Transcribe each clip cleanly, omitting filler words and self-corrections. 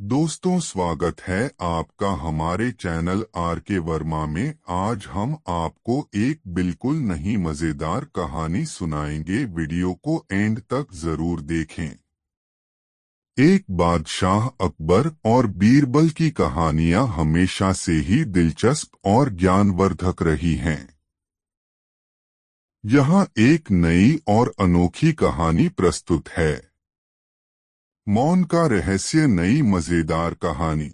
दोस्तों, स्वागत है आपका हमारे चैनल आर के वर्मा में। आज हम आपको एक बिल्कुल नई मजेदार कहानी सुनाएंगे। वीडियो को एंड तक जरूर देखें। एक बादशाह अकबर और बीरबल की कहानियां हमेशा से ही दिलचस्प और ज्ञानवर्धक रही हैं। यहाँ एक नई और अनोखी कहानी प्रस्तुत है। मौन का रहस्य, नई मजेदार कहानी।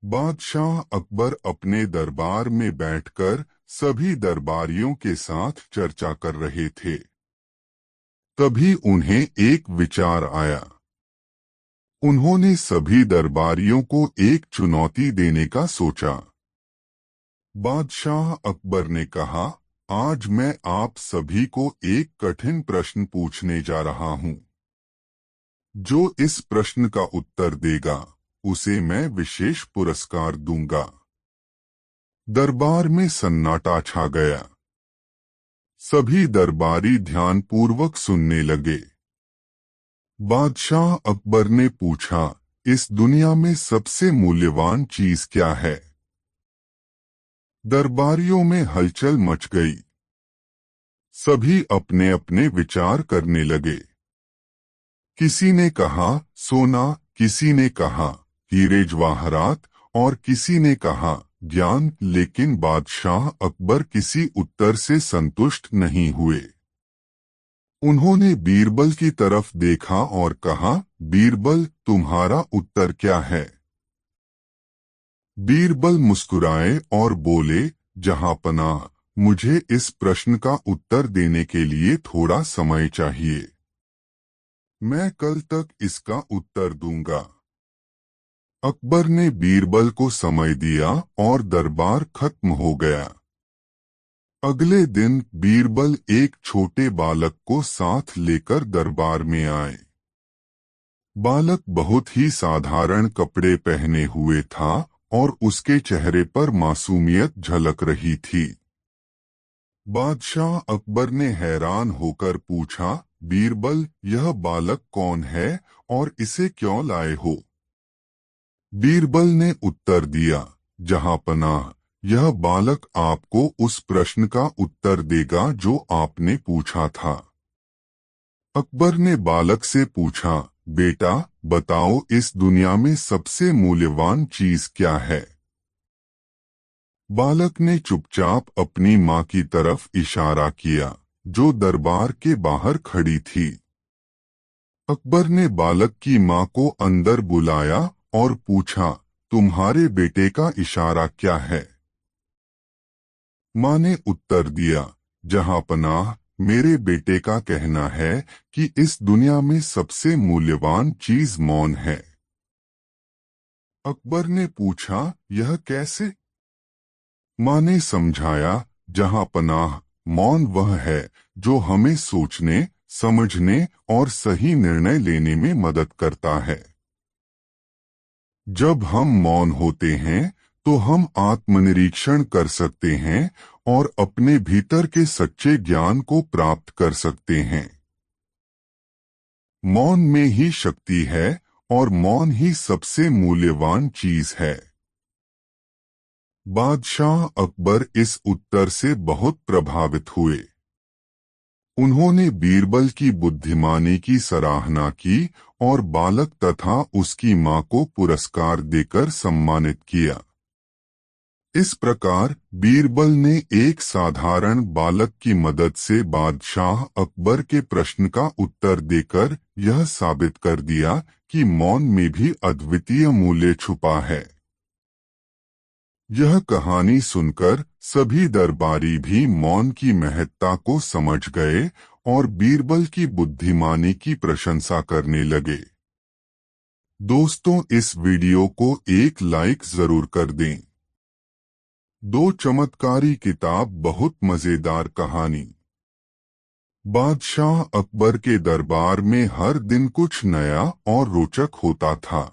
बादशाह अकबर अपने दरबार में बैठकर सभी दरबारियों के साथ चर्चा कर रहे थे। तभी उन्हें एक विचार आया। उन्होंने सभी दरबारियों को एक चुनौती देने का सोचा। बादशाह अकबर ने कहा, आज मैं आप सभी को एक कठिन प्रश्न पूछने जा रहा हूं। जो इस प्रश्न का उत्तर देगा, उसे मैं विशेष पुरस्कार दूंगा। दरबार में सन्नाटा छा गया। सभी दरबारी ध्यानपूर्वक सुनने लगे। बादशाह अकबर ने पूछा, इस दुनिया में सबसे मूल्यवान चीज क्या है? दरबारियों में हलचल मच गई। सभी अपने अपने विचार करने लगे। किसी ने कहा सोना, किसी ने कहा हीरे जवाहरात और किसी ने कहा ज्ञान। लेकिन बादशाह अकबर किसी उत्तर से संतुष्ट नहीं हुए। उन्होंने बीरबल की तरफ देखा और कहा, बीरबल, तुम्हारा उत्तर क्या है? बीरबल मुस्कुराए और बोले, जहांपनाह, मुझे इस प्रश्न का उत्तर देने के लिए थोड़ा समय चाहिए। मैं कल तक इसका उत्तर दूंगा। अकबर ने बीरबल को समय दिया और दरबार खत्म हो गया। अगले दिन बीरबल एक छोटे बालक को साथ लेकर दरबार में आए। बालक बहुत ही साधारण कपड़े पहने हुए था और उसके चेहरे पर मासूमियत झलक रही थी। बादशाह अकबर ने हैरान होकर पूछा, बीरबल, यह बालक कौन है और इसे क्यों लाए हो? बीरबल ने उत्तर दिया, जहांपनाह, यह बालक आपको उस प्रश्न का उत्तर देगा जो आपने पूछा था। अकबर ने बालक से पूछा, बेटा, बताओ इस दुनिया में सबसे मूल्यवान चीज क्या है? बालक ने चुपचाप अपनी माँ की तरफ इशारा किया, जो दरबार के बाहर खड़ी थी। अकबर ने बालक की माँ को अंदर बुलाया और पूछा, तुम्हारे बेटे का इशारा क्या है? माँ ने उत्तर दिया, जहांपनाह, मेरे बेटे का कहना है कि इस दुनिया में सबसे मूल्यवान चीज मौन है। अकबर ने पूछा, यह कैसे? माँ ने समझाया, जहांपनाह, मौन वह है जो हमें सोचने, समझने और सही निर्णय लेने में मदद करता है। जब हम मौन होते हैं तो हम आत्मनिरीक्षण कर सकते हैं और अपने भीतर के सच्चे ज्ञान को प्राप्त कर सकते हैं। मौन में ही शक्ति है और मौन ही सबसे मूल्यवान चीज है। बादशाह अकबर इस उत्तर से बहुत प्रभावित हुए। उन्होंने बीरबल की बुद्धिमानी की सराहना की और बालक तथा उसकी माँ को पुरस्कार देकर सम्मानित किया। इस प्रकार बीरबल ने एक साधारण बालक की मदद से बादशाह अकबर के प्रश्न का उत्तर देकर यह साबित कर दिया कि मौन में भी अद्वितीय मूल्य छुपा है। यह कहानी सुनकर सभी दरबारी भी मौन की महत्ता को समझ गए और बीरबल की बुद्धिमानी की प्रशंसा करने लगे। दोस्तों, इस वीडियो को एक लाइक जरूर कर दें। दो चमत्कारी किताब, बहुत मजेदार कहानी। बादशाह अकबर के दरबार में हर दिन कुछ नया और रोचक होता था।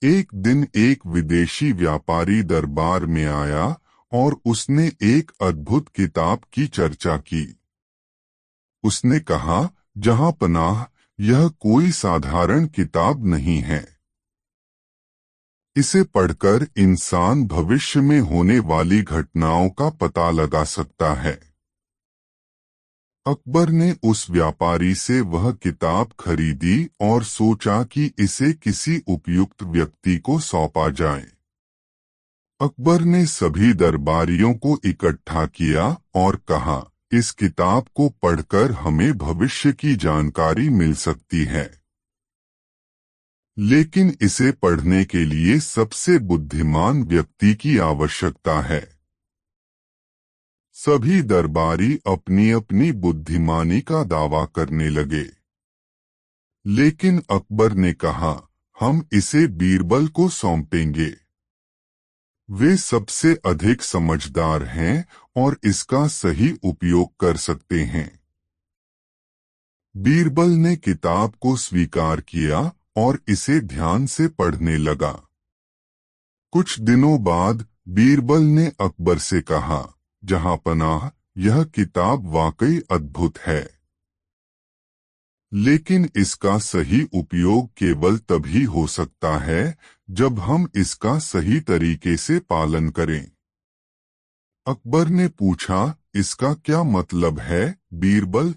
एक दिन एक विदेशी व्यापारी दरबार में आया और उसने एक अद्भुत किताब की चर्चा की। उसने कहा, जहांपनाह, यह कोई साधारण किताब नहीं है। इसे पढ़कर इंसान भविष्य में होने वाली घटनाओं का पता लगा सकता है। अकबर ने उस व्यापारी से वह किताब खरीदी और सोचा कि इसे किसी उपयुक्त व्यक्ति को सौंपा जाए। अकबर ने सभी दरबारियों को इकट्ठा किया और कहा, इस किताब को पढ़कर हमें भविष्य की जानकारी मिल सकती है, लेकिन इसे पढ़ने के लिए सबसे बुद्धिमान व्यक्ति की आवश्यकता है। सभी दरबारी अपनी अपनी बुद्धिमानी का दावा करने लगे, लेकिन अकबर ने कहा, हम इसे बीरबल को सौंपेंगे। वे सबसे अधिक समझदार हैं और इसका सही उपयोग कर सकते हैं। बीरबल ने किताब को स्वीकार किया और इसे ध्यान से पढ़ने लगा। कुछ दिनों बाद बीरबल ने अकबर से कहा, जहांपनाह, यह किताब वाकई अद्भुत है, लेकिन इसका सही उपयोग केवल तभी हो सकता है जब हम इसका सही तरीके से पालन करें। अकबर ने पूछा, इसका क्या मतलब है बीरबल?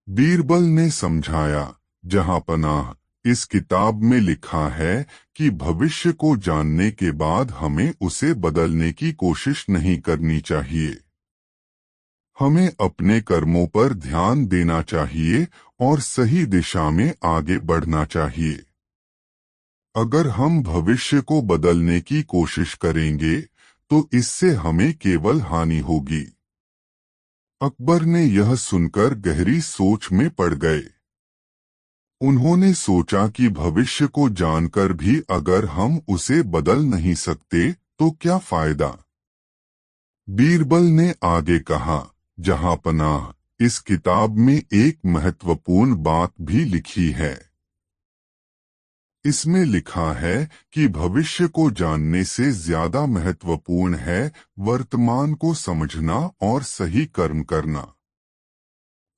बीरबल ने समझाया, जहांपनाह, इस किताब में लिखा है कि भविष्य को जानने के बाद हमें उसे बदलने की कोशिश नहीं करनी चाहिए। हमें अपने कर्मों पर ध्यान देना चाहिए और सही दिशा में आगे बढ़ना चाहिए। अगर हम भविष्य को बदलने की कोशिश करेंगे तो इससे हमें केवल हानि होगी। अकबर ने यह सुनकर गहरी सोच में पड़ गए। उन्होंने सोचा कि भविष्य को जानकर भी अगर हम उसे बदल नहीं सकते तो क्या फायदा। बीरबल ने आगे कहा, जहांपनाह, इस किताब में एक महत्वपूर्ण बात भी लिखी है। इसमें लिखा है कि भविष्य को जानने से ज्यादा महत्वपूर्ण है वर्तमान को समझना और सही कर्म करना।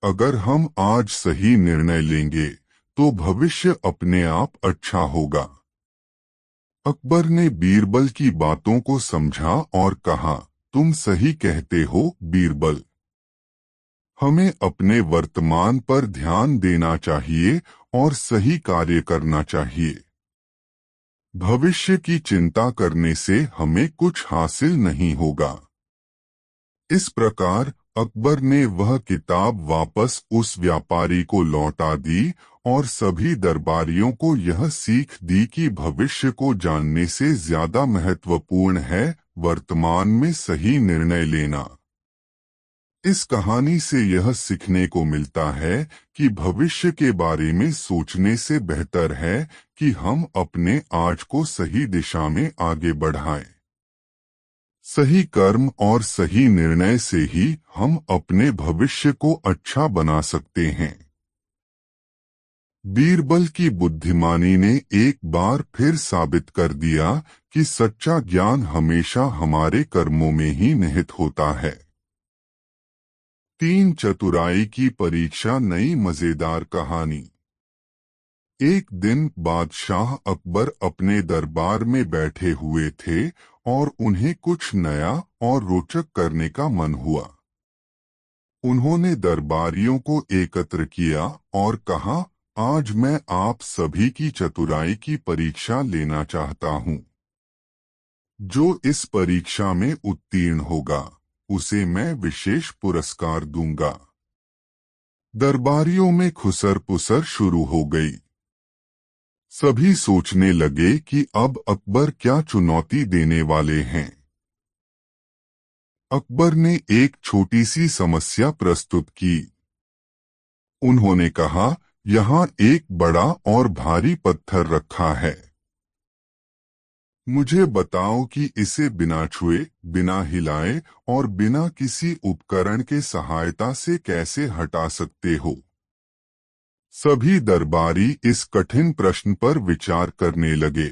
अगर हम आज सही निर्णय लेंगे तो भविष्य अपने आप अच्छा होगा। अकबर ने बीरबल की बातों को समझा और कहा, तुम सही कहते हो बीरबल। हमें अपने वर्तमान पर ध्यान देना चाहिए और सही कार्य करना चाहिए। भविष्य की चिंता करने से हमें कुछ हासिल नहीं होगा। इस प्रकार अकबर ने वह किताब वापस उस व्यापारी को लौटा दी और सभी दरबारियों को यह सीख दी कि भविष्य को जानने से ज्यादा महत्वपूर्ण है वर्तमान में सही निर्णय लेना। इस कहानी से यह सीखने को मिलता है कि भविष्य के बारे में सोचने से बेहतर है कि हम अपने आज को सही दिशा में आगे बढ़ाएं। सही कर्म और सही निर्णय से ही हम अपने भविष्य को अच्छा बना सकते हैं। बीरबल की बुद्धिमानी ने एक बार फिर साबित कर दिया कि सच्चा ज्ञान हमेशा हमारे कर्मों में ही निहित होता है। 3 चतुराई की परीक्षा नई मजेदार कहानी। एक दिन बादशाह अकबर अपने दरबार में बैठे हुए थे और उन्हें कुछ नया और रोचक करने का मन हुआ। उन्होंने दरबारियों को एकत्र किया और कहा, आज मैं आप सभी की चतुराई की परीक्षा लेना चाहता हूँ। जो इस परीक्षा में उत्तीर्ण होगा उसे मैं विशेष पुरस्कार दूंगा। दरबारियों में खुसर पुसर शुरू हो गई। सभी सोचने लगे कि अब अकबर क्या चुनौती देने वाले हैं। अकबर ने एक छोटी सी समस्या प्रस्तुत की। उन्होंने कहा, यहाँ एक बड़ा और भारी पत्थर रखा है। मुझे बताओ कि इसे बिना छुए, बिना हिलाए और बिना किसी उपकरण के सहायता से कैसे हटा सकते हो। सभी दरबारी इस कठिन प्रश्न पर विचार करने लगे।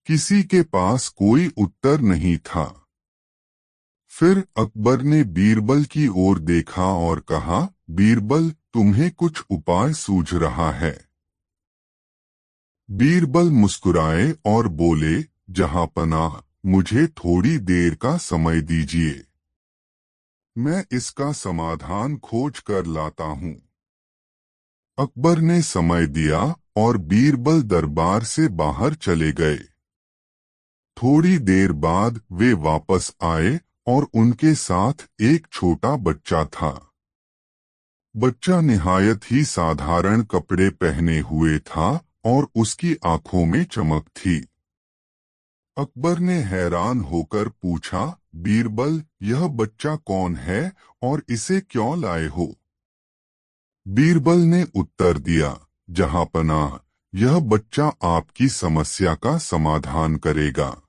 किसी के पास कोई उत्तर नहीं था। फिर अकबर ने बीरबल की ओर देखा और कहा, बीरबल, तुम्हें कुछ उपाय सूझ रहा है। बीरबल मुस्कुराए और बोले, जहां पनाह, मुझे थोड़ी देर का समय दीजिए। मैं इसका समाधान खोज कर लाता हूँ। अकबर ने समय दिया और बीरबल दरबार से बाहर चले गए। थोड़ी देर बाद वे वापस आए और उनके साथ एक छोटा बच्चा था। बच्चा निहायत ही साधारण कपड़े पहने हुए था और उसकी आंखों में चमक थी। अकबर ने हैरान होकर पूछा, बीरबल, यह बच्चा कौन है और इसे क्यों लाए हो? बीरबल ने उत्तर दिया, जहां पनाह, यह बच्चा आपकी समस्या का समाधान करेगा।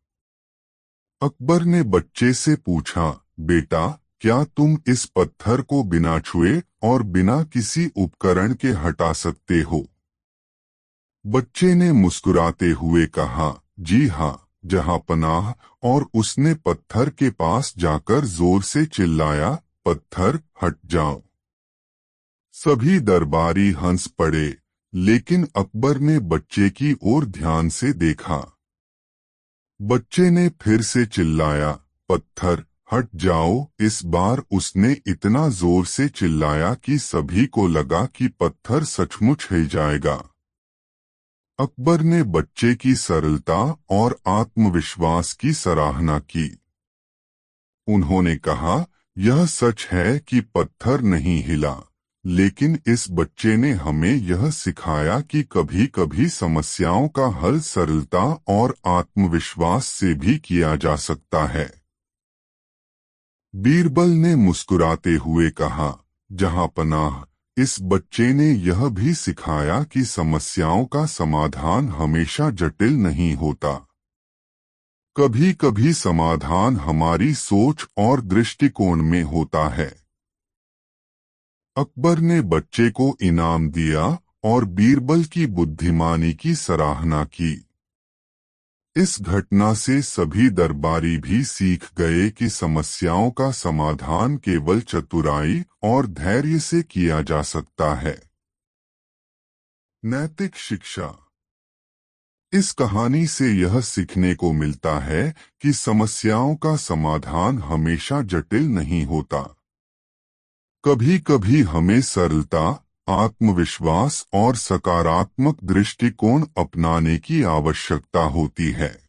अकबर ने बच्चे से पूछा, बेटा, क्या तुम इस पत्थर को बिना छुए और बिना किसी उपकरण के हटा सकते हो? बच्चे ने मुस्कुराते हुए कहा, जी हाँ, जहां पनाह, और उसने पत्थर के पास जाकर जोर से चिल्लाया, पत्थर हट जाओ। सभी दरबारी हंस पड़े, लेकिन अकबर ने बच्चे की ओर ध्यान से देखा। बच्चे ने फिर से चिल्लाया, पत्थर हट जाओ। इस बार उसने इतना जोर से चिल्लाया कि सभी को लगा कि पत्थर सचमुच हिल जाएगा। अकबर ने बच्चे की सरलता और आत्मविश्वास की सराहना की। उन्होंने कहा, यह सच है कि पत्थर नहीं हिला, लेकिन इस बच्चे ने हमें यह सिखाया कि कभी-कभी समस्याओं का हल सरलता और आत्मविश्वास से भी किया जा सकता है। बीरबल ने मुस्कुराते हुए कहा, जहां पनाह, इस बच्चे ने यह भी सिखाया कि समस्याओं का समाधान हमेशा जटिल नहीं होता। कभी-कभी समाधान हमारी सोच और दृष्टिकोण में होता है। अकबर ने बच्चे को इनाम दिया और बीरबल की बुद्धिमानी की सराहना की। इस घटना से सभी दरबारी भी सीख गए कि समस्याओं का समाधान केवल चतुराई और धैर्य से किया जा सकता है। नैतिक शिक्षा। इस कहानी से यह सीखने को मिलता है कि समस्याओं का समाधान हमेशा जटिल नहीं होता। कभी-कभी हमें सरलता, आत्मविश्वास और सकारात्मक दृष्टिकोण अपनाने की आवश्यकता होती है।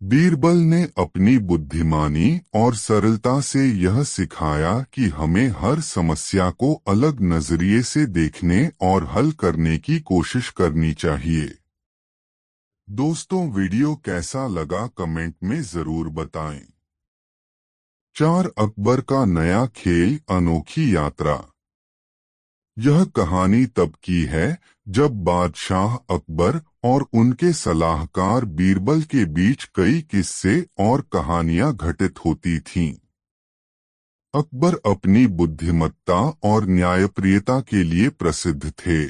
बीरबल ने अपनी बुद्धिमानी और सरलता से यह सिखाया कि हमें हर समस्या को अलग नजरिए से देखने और हल करने की कोशिश करनी चाहिए। दोस्तों, वीडियो कैसा लगा कमेंट में जरूर बताएं। 4 अकबर का नया खेल, अनोखी यात्रा। यह कहानी तब की है जब बादशाह अकबर और उनके सलाहकार बीरबल के बीच कई किस्से और कहानियां घटित होती थीं। अकबर अपनी बुद्धिमत्ता और न्यायप्रियता के लिए प्रसिद्ध थे,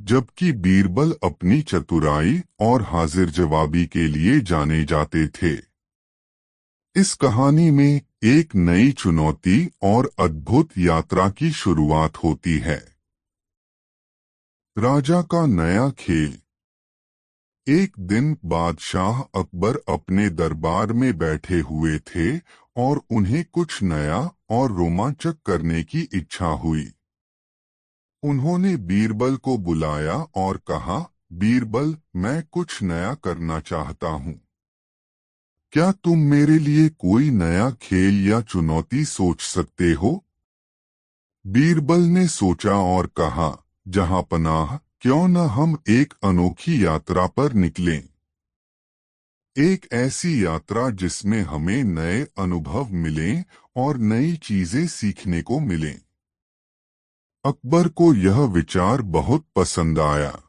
जबकि बीरबल अपनी चतुराई और हाजिर जवाबी के लिए जाने जाते थे। इस कहानी में एक नई चुनौती और अद्भुत यात्रा की शुरुआत होती है। राजा का नया खेल। एक दिन बादशाह अकबर अपने दरबार में बैठे हुए थे और उन्हें कुछ नया और रोमांचक करने की इच्छा हुई। उन्होंने बीरबल को बुलाया और कहा, बीरबल, मैं कुछ नया करना चाहता हूँ। क्या तुम मेरे लिए कोई नया खेल या चुनौती सोच सकते हो? बीरबल ने सोचा और कहा, जहां पनाह, क्यों न हम एक अनोखी यात्रा पर निकलें। एक ऐसी यात्रा जिसमें हमें नए अनुभव मिलें और नई चीजें सीखने को मिलें। अकबर को यह विचार बहुत पसंद आया।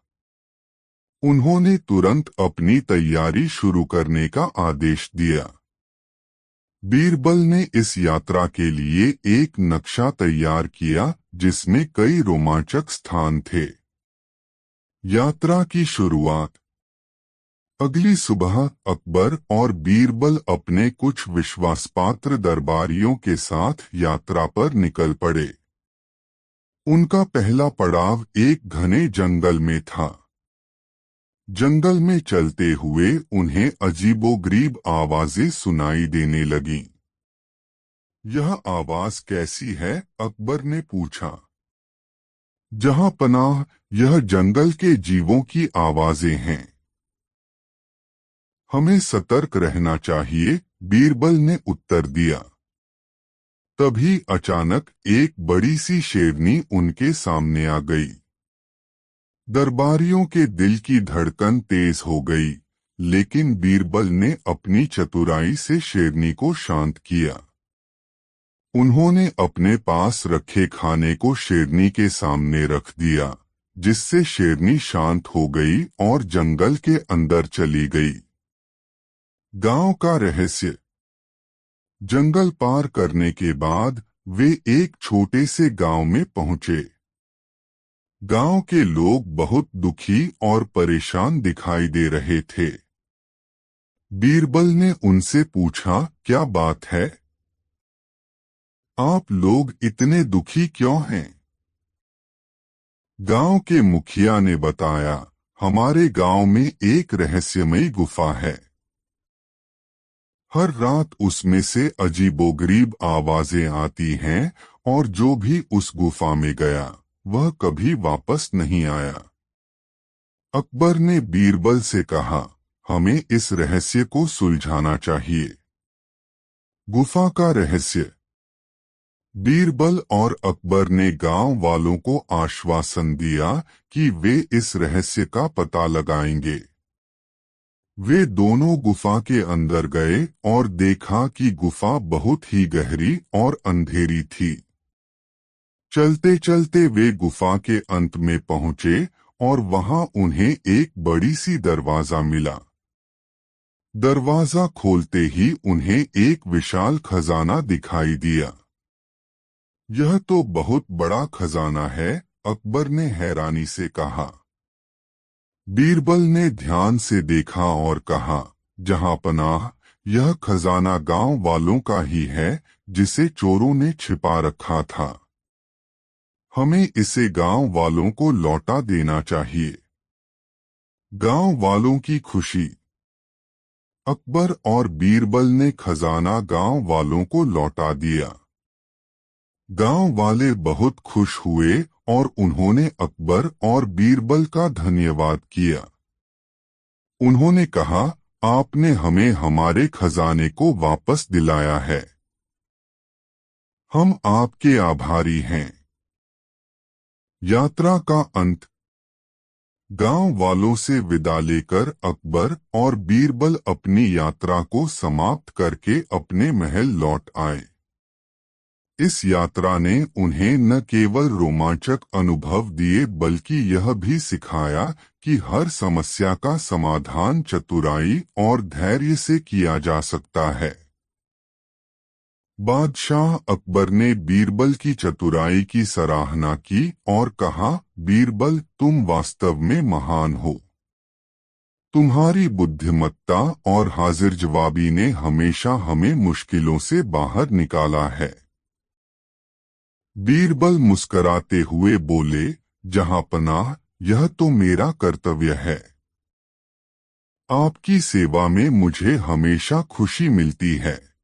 उन्होंने तुरंत अपनी तैयारी शुरू करने का आदेश दिया। बीरबल ने इस यात्रा के लिए एक नक्शा तैयार किया जिसमें कई रोमांचक स्थान थे। यात्रा की शुरुआत। अगली सुबह अकबर और बीरबल अपने कुछ विश्वासपात्र दरबारियों के साथ यात्रा पर निकल पड़े। उनका पहला पड़ाव एक घने जंगल में था। जंगल में चलते हुए उन्हें अजीबोगरीब आवाजें सुनाई देने लगीं। यह आवाज कैसी है? अकबर ने पूछा। जहां पनाह, यह जंगल के जीवों की आवाजें हैं। हमें सतर्क रहना चाहिए, बीरबल ने उत्तर दिया। तभी अचानक एक बड़ी सी शेरनी उनके सामने आ गई। दरबारियों के दिल की धड़कन तेज हो गई, लेकिन बीरबल ने अपनी चतुराई से शेरनी को शांत किया। उन्होंने अपने पास रखे खाने को शेरनी के सामने रख दिया, जिससे शेरनी शांत हो गई और जंगल के अंदर चली गई। गांव का रहस्य। जंगल पार करने के बाद वे एक छोटे से गांव में पहुंचे। गांव के लोग बहुत दुखी और परेशान दिखाई दे रहे थे। बीरबल ने उनसे पूछा, क्या बात है? आप लोग इतने दुखी क्यों हैं? गांव के मुखिया ने बताया, हमारे गांव में एक रहस्यमयी गुफा है। हर रात उसमें से अजीबोगरीब आवाजें आती हैं और जो भी उस गुफा में गया वह कभी वापस नहीं आया। अकबर ने बीरबल से कहा, हमें इस रहस्य को सुलझाना चाहिए। गुफा का रहस्य। बीरबल और अकबर ने गांव वालों को आश्वासन दिया कि वे इस रहस्य का पता लगाएंगे। वे दोनों गुफा के अंदर गए और देखा कि गुफा बहुत ही गहरी और अंधेरी थी। चलते चलते वे गुफा के अंत में पहुंचे और वहां उन्हें एक बड़ी सी दरवाजा मिला। दरवाजा खोलते ही उन्हें एक विशाल खजाना दिखाई दिया। यह तो बहुत बड़ा खजाना है, अकबर ने हैरानी से कहा। बीरबल ने ध्यान से देखा और कहा, जहां पनाह, यह खजाना गांव वालों का ही है जिसे चोरों ने छिपा रखा था। हमें इसे गांव वालों को लौटा देना चाहिए। गांव वालों की खुशी। अकबर और बीरबल ने खजाना गांव वालों को लौटा दिया। गांव वाले बहुत खुश हुए और उन्होंने अकबर और बीरबल का धन्यवाद किया। उन्होंने कहा, आपने हमें हमारे खजाने को वापस दिलाया है। हम आपके आभारी हैं। यात्रा का अंत। गांव वालों से विदा लेकर अकबर और बीरबल अपनी यात्रा को समाप्त करके अपने महल लौट आए। इस यात्रा ने उन्हें न केवल रोमांचक अनुभव दिए बल्कि यह भी सिखाया कि हर समस्या का समाधान चतुराई और धैर्य से किया जा सकता है। बादशाह अकबर ने बीरबल की चतुराई की सराहना की और कहा, बीरबल, तुम वास्तव में महान हो। तुम्हारी बुद्धिमत्ता और हाजिर जवाबी ने हमेशा हमें मुश्किलों से बाहर निकाला है। बीरबल मुस्कराते हुए बोले, जहां पनाह, यह तो मेरा कर्तव्य है। आपकी सेवा में मुझे हमेशा खुशी मिलती है।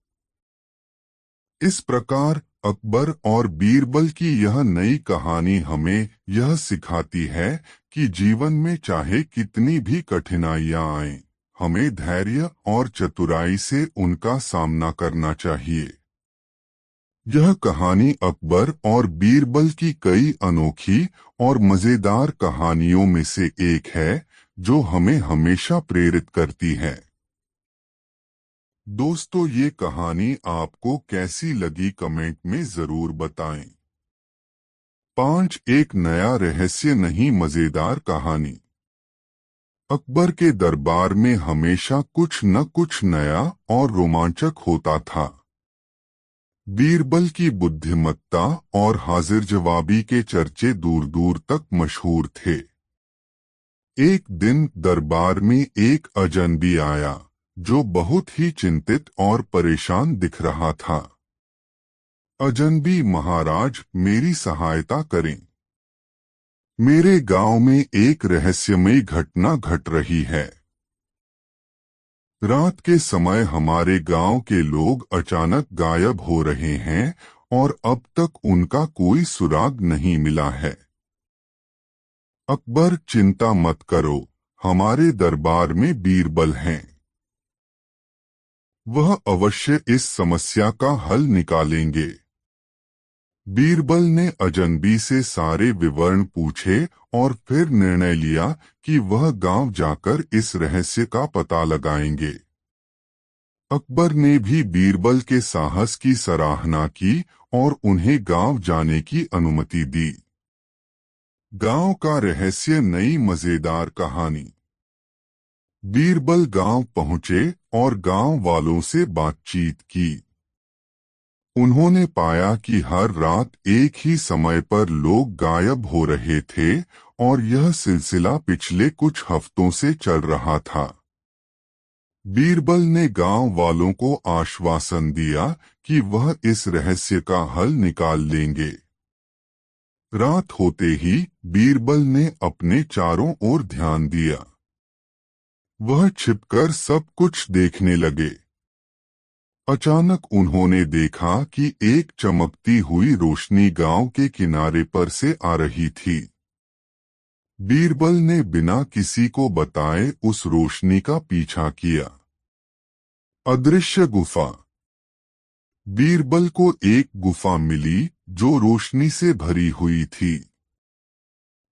इस प्रकार अकबर और बीरबल की यह नई कहानी हमें यह सिखाती है कि जीवन में चाहे कितनी भी कठिनाइयां आएं, हमें धैर्य और चतुराई से उनका सामना करना चाहिए। यह कहानी अकबर और बीरबल की कई अनोखी और मजेदार कहानियों में से एक है जो हमें हमेशा प्रेरित करती है। दोस्तों, ये कहानी आपको कैसी लगी कमेंट में जरूर बताएं। 5 एक नया रहस्य नहीं, मजेदार कहानी। अकबर के दरबार में हमेशा कुछ न कुछ नया और रोमांचक होता था। बीरबल की बुद्धिमत्ता और हाजिर जवाबी के चर्चे दूर दूर तक मशहूर थे। एक दिन दरबार में एक अजनबी आया जो बहुत ही चिंतित और परेशान दिख रहा था। अजनबी, महाराज, मेरी सहायता करें। मेरे गांव में एक रहस्यमयी घटना घट रही है। रात के समय हमारे गांव के लोग अचानक गायब हो रहे हैं और अब तक उनका कोई सुराग नहीं मिला है। अकबर, चिंता मत करो, हमारे दरबार में बीरबल हैं। वह अवश्य इस समस्या का हल निकालेंगे। बीरबल ने अजनबी से सारे विवरण पूछे और फिर निर्णय लिया कि वह गांव जाकर इस रहस्य का पता लगाएंगे। अकबर ने भी बीरबल के साहस की सराहना की और उन्हें गांव जाने की अनुमति दी। गांव का रहस्य, नई मजेदार कहानी। बीरबल गांव पहुंचे और गांव वालों से बातचीत की। उन्होंने पाया कि हर रात एक ही समय पर लोग गायब हो रहे थे और यह सिलसिला पिछले कुछ हफ्तों से चल रहा था। बीरबल ने गांव वालों को आश्वासन दिया कि वह इस रहस्य का हल निकाल लेंगे। रात होते ही बीरबल ने अपने चारों ओर ध्यान दिया। वह छिपकर सब कुछ देखने लगे। अचानक उन्होंने देखा कि एक चमकती हुई रोशनी गांव के किनारे पर से आ रही थी। बीरबल ने बिना किसी को बताए उस रोशनी का पीछा किया। अदृश्य गुफा। बीरबल को एक गुफा मिली जो रोशनी से भरी हुई थी।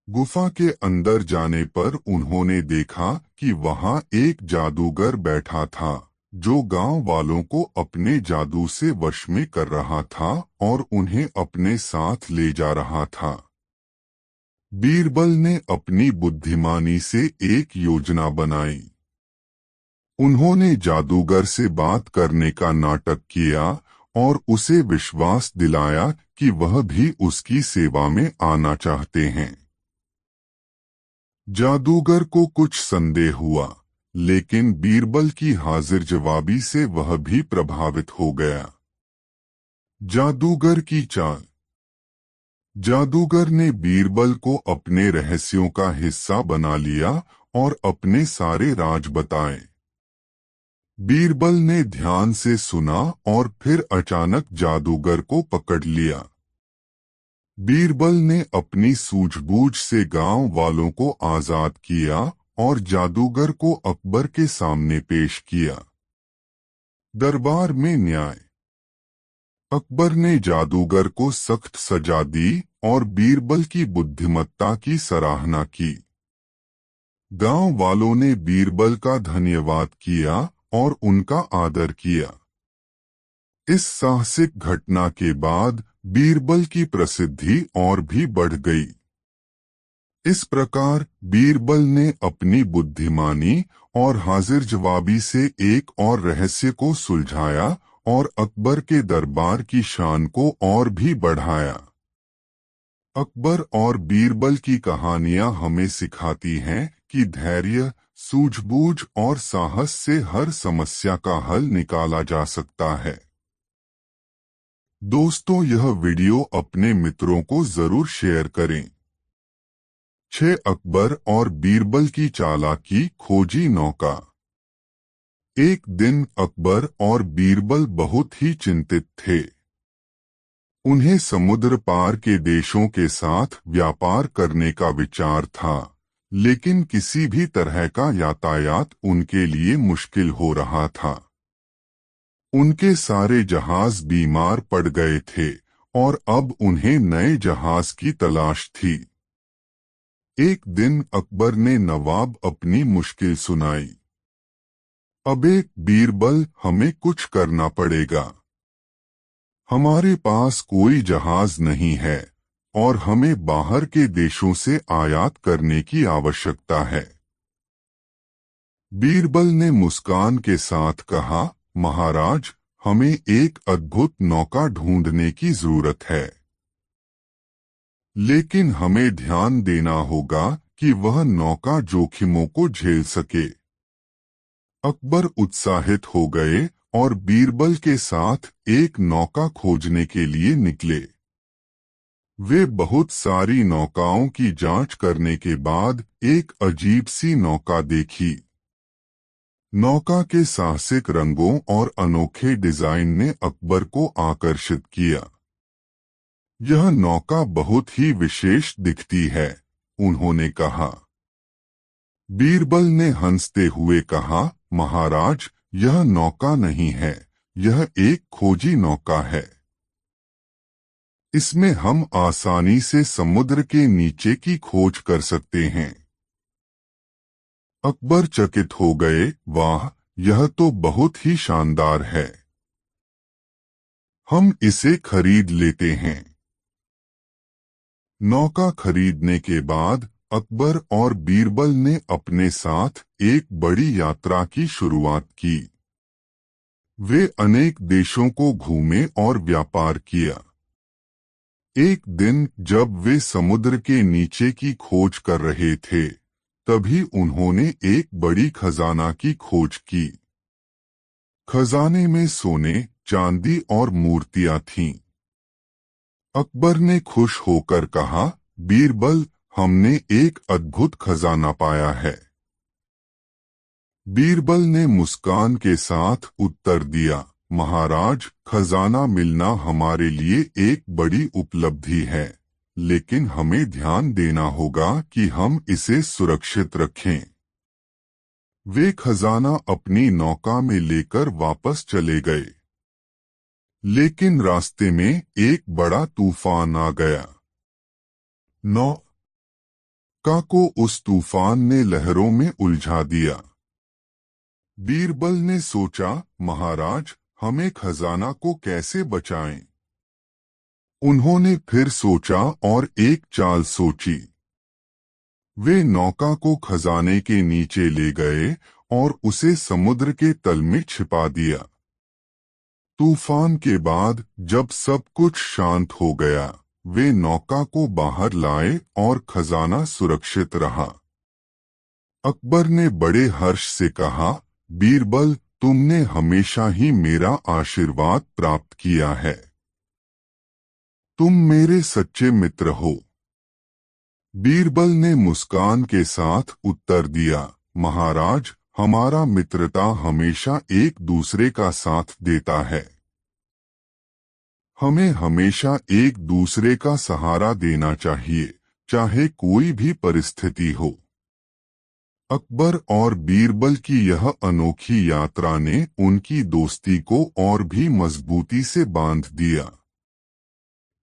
गुफा के अंदर जाने पर उन्होंने देखा कि वहां एक जादूगर बैठा था जो गांव वालों को अपने जादू से वश में कर रहा था और उन्हें अपने साथ ले जा रहा था। बीरबल ने अपनी बुद्धिमानी से एक योजना बनाई। उन्होंने जादूगर से बात करने का नाटक किया और उसे विश्वास दिलाया कि वह भी उसकी सेवा में आना चाहते हैं। जादूगर को कुछ संदेह हुआ, लेकिन बीरबल की हाजिर जवाबी से वह भी प्रभावित हो गया। जादूगर की चाल। जादूगर ने बीरबल को अपने रहस्यों का हिस्सा बना लिया और अपने सारे राज बताए। बीरबल ने ध्यान से सुना और फिर अचानक जादूगर को पकड़ लिया। बीरबल ने अपनी सूझबूझ से गांव वालों को आजाद किया और जादूगर को अकबर के सामने पेश किया। दरबार में न्याय। अकबर ने जादूगर को सख्त सजा दी और बीरबल की बुद्धिमत्ता की सराहना की। गांव वालों ने बीरबल का धन्यवाद किया और उनका आदर किया। इस साहसिक घटना के बाद बीरबल की प्रसिद्धि और भी बढ़ गई। इस प्रकार बीरबल ने अपनी बुद्धिमानी और हाजिर जवाबी से एक और रहस्य को सुलझाया और अकबर के दरबार की शान को और भी बढ़ाया। अकबर और बीरबल की कहानियां हमें सिखाती हैं कि धैर्य, सूझबूझ और साहस से हर समस्या का हल निकाला जा सकता है। दोस्तों, यह वीडियो अपने मित्रों को जरूर शेयर करें। 6 अकबर और बीरबल की चालाकी खोजी नौका। एक दिन अकबर और बीरबल बहुत ही चिंतित थे। उन्हें समुद्र पार के देशों के साथ व्यापार करने का विचार था, लेकिन किसी भी तरह का यातायात उनके लिए मुश्किल हो रहा था। उनके सारे जहाज बीमार पड़ गए थे और अब उन्हें नए जहाज की तलाश थी। एक दिन अकबर ने नवाब अपनी मुश्किल सुनाई। अबे बीरबल, हमें कुछ करना पड़ेगा। हमारे पास कोई जहाज नहीं है और हमें बाहर के देशों से आयात करने की आवश्यकता है। बीरबल ने मुस्कान के साथ कहा, महाराज, हमें एक अद्भुत नौका ढूंढने की जरूरत है, लेकिन हमें ध्यान देना होगा कि वह नौका जोखिमों को झेल सके। अकबर उत्साहित हो गए और बीरबल के साथ एक नौका खोजने के लिए निकले। वे बहुत सारी नौकाओं की जांच करने के बाद एक अजीब सी नौका देखी। नौका के साहसिक रंगों और अनोखे डिजाइन ने अकबर को आकर्षित किया। यह नौका बहुत ही विशेष दिखती है, उन्होंने कहा। बीरबल ने हंसते हुए कहा, महाराज, यह नौका नहीं है, यह एक खोजी नौका है। इसमें हम आसानी से समुद्र के नीचे की खोज कर सकते हैं। अकबर चकित हो गए, वाह, यह तो बहुत ही शानदार है। हम इसे खरीद लेते हैं। नौका खरीदने के बाद अकबर और बीरबल ने अपने साथ एक बड़ी यात्रा की शुरुआत की। वे अनेक देशों को घूमे और व्यापार किया। एक दिन जब वे समुद्र के नीचे की खोज कर रहे थे, तभी उन्होंने एक बड़ी खजाना की खोज की। खजाने में सोने, चांदी और मूर्तियां थीं। अकबर ने खुश होकर कहा, बीरबल, हमने एक अद्भुत खजाना पाया है। बीरबल ने मुस्कान के साथ उत्तर दिया, महाराज, खजाना मिलना हमारे लिए एक बड़ी उपलब्धि है, लेकिन हमें ध्यान देना होगा कि हम इसे सुरक्षित रखें। वे खजाना अपनी नौका में लेकर वापस चले गए। लेकिन रास्ते में एक बड़ा तूफान आ गया। नौका को उस तूफान ने लहरों में उलझा दिया। बीरबल ने सोचा, महाराज, हमें खजाना को कैसे बचाएं? उन्होंने फिर सोचा और एक चाल सोची। वे नौका को खजाने के नीचे ले गए और उसे समुद्र के तल में छिपा दिया। तूफान के बाद जब सब कुछ शांत हो गया, वे नौका को बाहर लाए और खजाना सुरक्षित रहा। अकबर ने बड़े हर्ष से कहा, बीरबल, तुमने हमेशा ही मेरा आशीर्वाद प्राप्त किया है। तुम मेरे सच्चे मित्र हो। बीरबल ने मुस्कान के साथ उत्तर दिया, महाराज, हमारा मित्रता हमेशा एक दूसरे का साथ देता है। हमें हमेशा एक दूसरे का सहारा देना चाहिए, चाहे कोई भी परिस्थिति हो। अकबर और बीरबल की यह अनोखी यात्रा ने उनकी दोस्ती को और भी मजबूती से बांध दिया।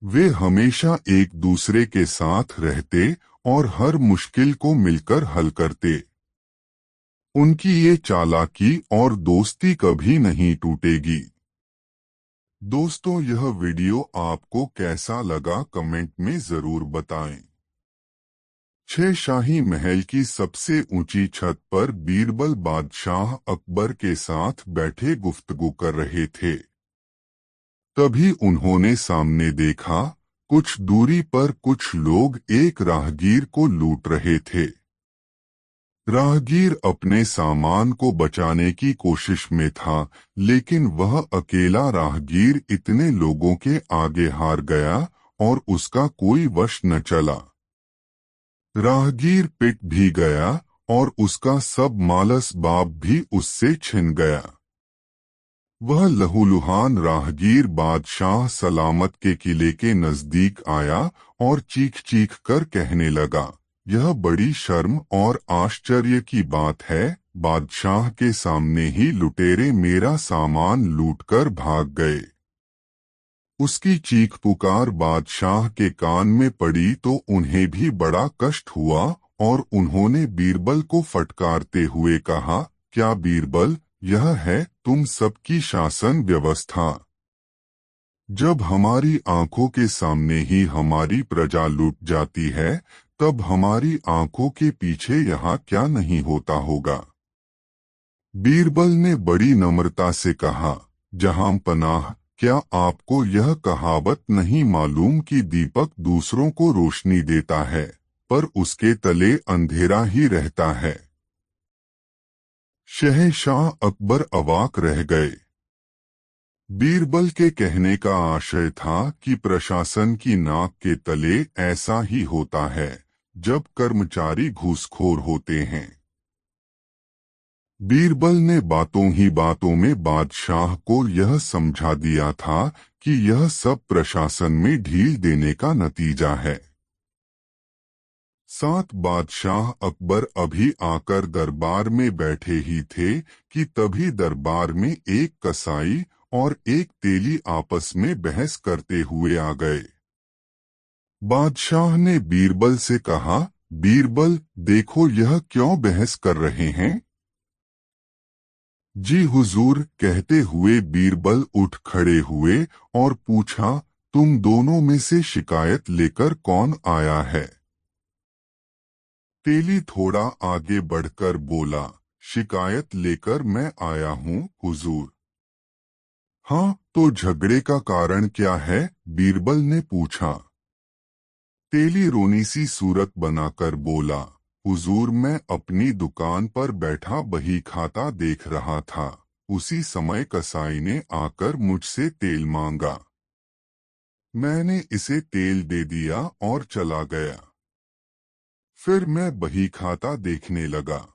वे हमेशा एक दूसरे के साथ रहते और हर मुश्किल को मिलकर हल करते। उनकी ये चालाकी और दोस्ती कभी नहीं टूटेगी। दोस्तों, यह वीडियो आपको कैसा लगा कमेंट में जरूर बताएं। 6 शाही महल की सबसे ऊंची छत पर बीरबल बादशाह अकबर के साथ बैठे गुफ्तगू कर रहे थे। तभी उन्होंने सामने देखा, कुछ दूरी पर कुछ लोग एक राहगीर को लूट रहे थे। राहगीर अपने सामान को बचाने की कोशिश में था, लेकिन वह अकेला राहगीर इतने लोगों के आगे हार गया और उसका कोई वश न चला। राहगीर पिट भी गया और उसका सब मालस बाब भी उससे छिन गया। वह लहूलुहान राहगीर बादशाह सलामत के किले के नजदीक आया और चीख चीख कर कहने लगा, यह बड़ी शर्म और आश्चर्य की बात है, बादशाह के सामने ही लुटेरे मेरा सामान लूटकर भाग गए। उसकी चीख पुकार बादशाह के कान में पड़ी तो उन्हें भी बड़ा कष्ट हुआ और उन्होंने बीरबल को फटकारते हुए कहा, क्या बीरबल, यह है तुम सबकी शासन व्यवस्था? जब हमारी आंखों के सामने ही हमारी प्रजा लूट जाती है, तब हमारी आंखों के पीछे यहाँ क्या नहीं होता होगा। बीरबल ने बड़ी नम्रता से कहा, जहां पनाह, क्या आपको यह कहावत नहीं मालूम कि दीपक दूसरों को रोशनी देता है, पर उसके तले अंधेरा ही रहता है। शहंशाह अकबर अवाक रह गए। बीरबल के कहने का आशय था कि प्रशासन की नाक के तले ऐसा ही होता है जब कर्मचारी घूसखोर होते हैं। बीरबल ने बातों ही बातों में बादशाह को यह समझा दिया था कि यह सब प्रशासन में ढील देने का नतीजा है। साथ बादशाह अकबर अभी आकर दरबार में बैठे ही थे कि तभी दरबार में एक कसाई और एक तेली आपस में बहस करते हुए आ गए। बादशाह ने बीरबल से कहा, बीरबल, देखो यह क्यों बहस कर रहे हैं? जी हुजूर, कहते हुए बीरबल उठ खड़े हुए और पूछा, तुम दोनों में से शिकायत लेकर कौन आया है? तेली थोड़ा आगे बढ़कर बोला, शिकायत लेकर मैं आया हूँ हुजूर। हाँ, तो झगड़े का कारण क्या है? बीरबल ने पूछा। तेली रोनी सी सूरत बनाकर बोला, हुजूर, मैं अपनी दुकान पर बैठा बही खाता देख रहा था। उसी समय कसाई ने आकर मुझसे तेल मांगा। मैंने इसे तेल दे दिया और चला गया। फिर मैं बही खाता देखने लगा।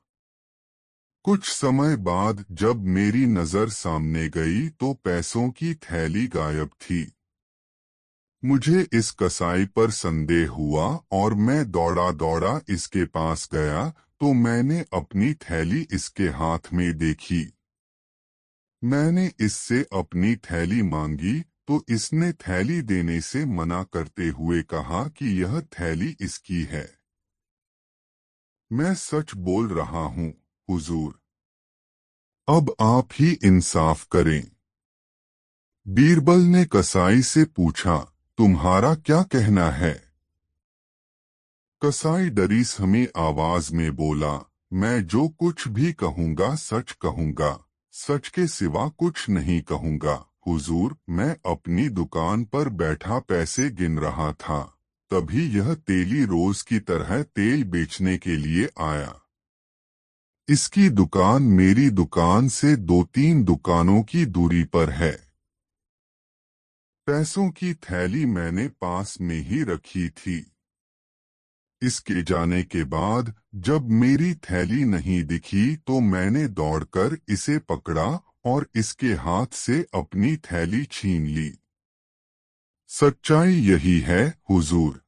कुछ समय बाद जब मेरी नजर सामने गई तो पैसों की थैली गायब थी। मुझे इस कसाई पर संदेह हुआ और मैं दौड़ा दौड़ा इसके पास गया तो मैंने अपनी थैली इसके हाथ में देखी। मैंने इससे अपनी थैली मांगी तो इसने थैली देने से मना करते हुए कहा कि यह थैली इसकी है। मैं सच बोल रहा हूँ हुजूर। अब आप ही इंसाफ करें। बीरबल ने कसाई से पूछा, तुम्हारा क्या कहना है? कसाई डरी सहमी आवाज में बोला, मैं जो कुछ भी कहूँगा सच कहूँगा, सच के सिवा कुछ नहीं कहूँगा। हुजूर, मैं अपनी दुकान पर बैठा पैसे गिन रहा था, तभी यह तेली रोज की तरह तेल बेचने के लिए आया। इसकी दुकान मेरी दुकान से 2-3 दुकानों की दूरी पर है। पैसों की थैली मैंने पास में ही रखी थी। इसके जाने के बाद जब मेरी थैली नहीं दिखी तो मैंने दौड़कर इसे पकड़ा और इसके हाथ से अपनी थैली छीन ली। सच्चाई यही है हुजूर।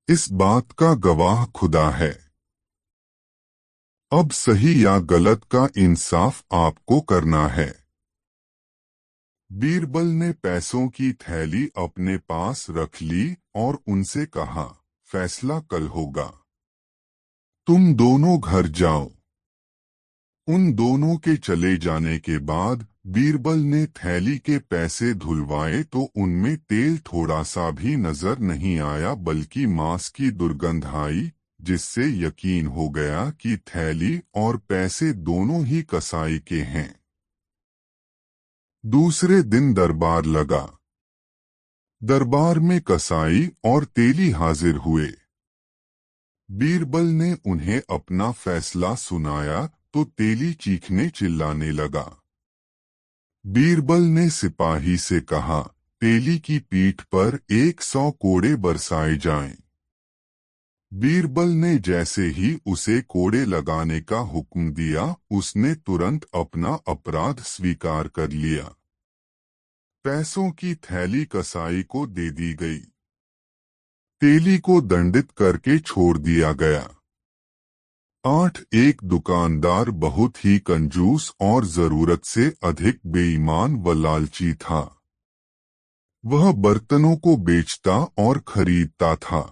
इस बात का गवाह खुदा है। अब सही या गलत का इंसाफ आपको करना है। बीरबल ने पैसों की थैली अपने पास रख ली और उनसे कहा, फैसला कल होगा। तुम दोनों घर जाओ। उन दोनों के चले जाने के बाद बीरबल ने थैली के पैसे धुलवाए तो उनमें तेल थोड़ा सा भी नजर नहीं आया बल्कि मांस की दुर्गंध आई, जिससे यकीन हो गया कि थैली और पैसे दोनों ही कसाई के हैं। दूसरे दिन दरबार लगा। दरबार में कसाई और तेली हाजिर हुए। बीरबल ने उन्हें अपना फैसला सुनाया तो तेली चीखने चिल्लाने लगा। बीरबल ने सिपाही से कहा, तेली की पीठ पर 100 कोड़े बरसाए जाएं। बीरबल ने जैसे ही उसे कोड़े लगाने का हुक्म दिया, उसने तुरंत अपना अपराध स्वीकार कर लिया। पैसों की थैली कसाई को दे दी गई। तेली को दंडित करके छोड़ दिया गया। 8 एक दुकानदार बहुत ही कंजूस और जरूरत से अधिक बेईमान व लालची था। वह बर्तनों को बेचता और खरीदता था।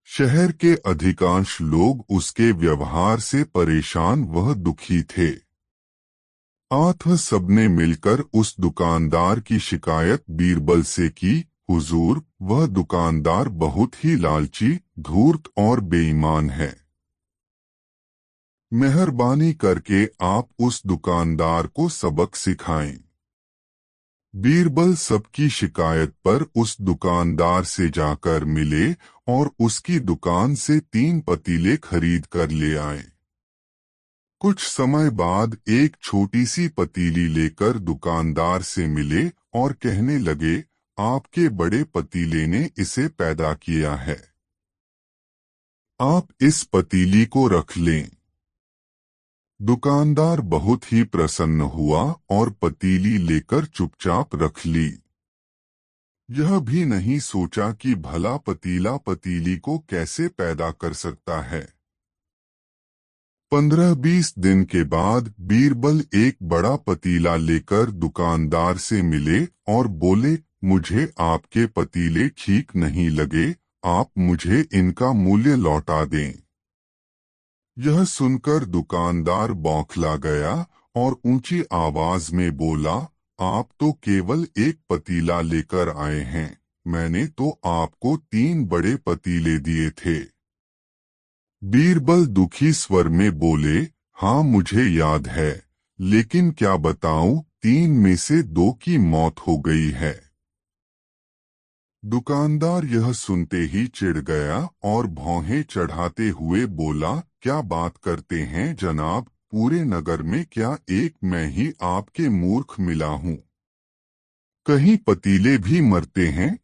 शहर के अधिकांश लोग उसके व्यवहार से परेशान व दुखी थे। सबने मिलकर उस दुकानदार की शिकायत बीरबल से की, हुजूर, वह दुकानदार बहुत ही लालची, धूर्त और बेईमान है। मेहरबानी करके आप उस दुकानदार को सबक सिखाएं। बीरबल सबकी शिकायत पर उस दुकानदार से जाकर मिले और उसकी दुकान से 3 पतीले खरीद कर ले आए। कुछ समय बाद एक छोटी सी पतीली लेकर दुकानदार से मिले और कहने लगे, आपके बड़े पतीले ने इसे पैदा किया है, आप इस पतीली को रख लें। दुकानदार बहुत ही प्रसन्न हुआ और पतीली लेकर चुपचाप रख ली। यह भी नहीं सोचा कि भला पतीला पतीली को कैसे पैदा कर सकता है। 15-20 दिन के बाद बीरबल एक बड़ा पतीला लेकर दुकानदार से मिले और बोले, मुझे आपके पतीले ठीक नहीं लगे, आप मुझे इनका मूल्य लौटा दें। यह सुनकर दुकानदार बौखला गया और ऊंची आवाज में बोला, आप तो केवल एक पतीला लेकर आए हैं, मैंने तो आपको 3 बड़े पतीले दिए थे। बीरबल दुखी स्वर में बोले, हाँ मुझे याद है, लेकिन क्या बताऊं, 3 में से 2 की मौत हो गई है। दुकानदार यह सुनते ही चिढ़ गया और भौहें चढ़ाते हुए बोला, क्या बात करते हैं जनाब, पूरे नगर में क्या एक मैं ही आपके मूर्ख मिला हूँ? कहीं पतीले भी मरते हैं?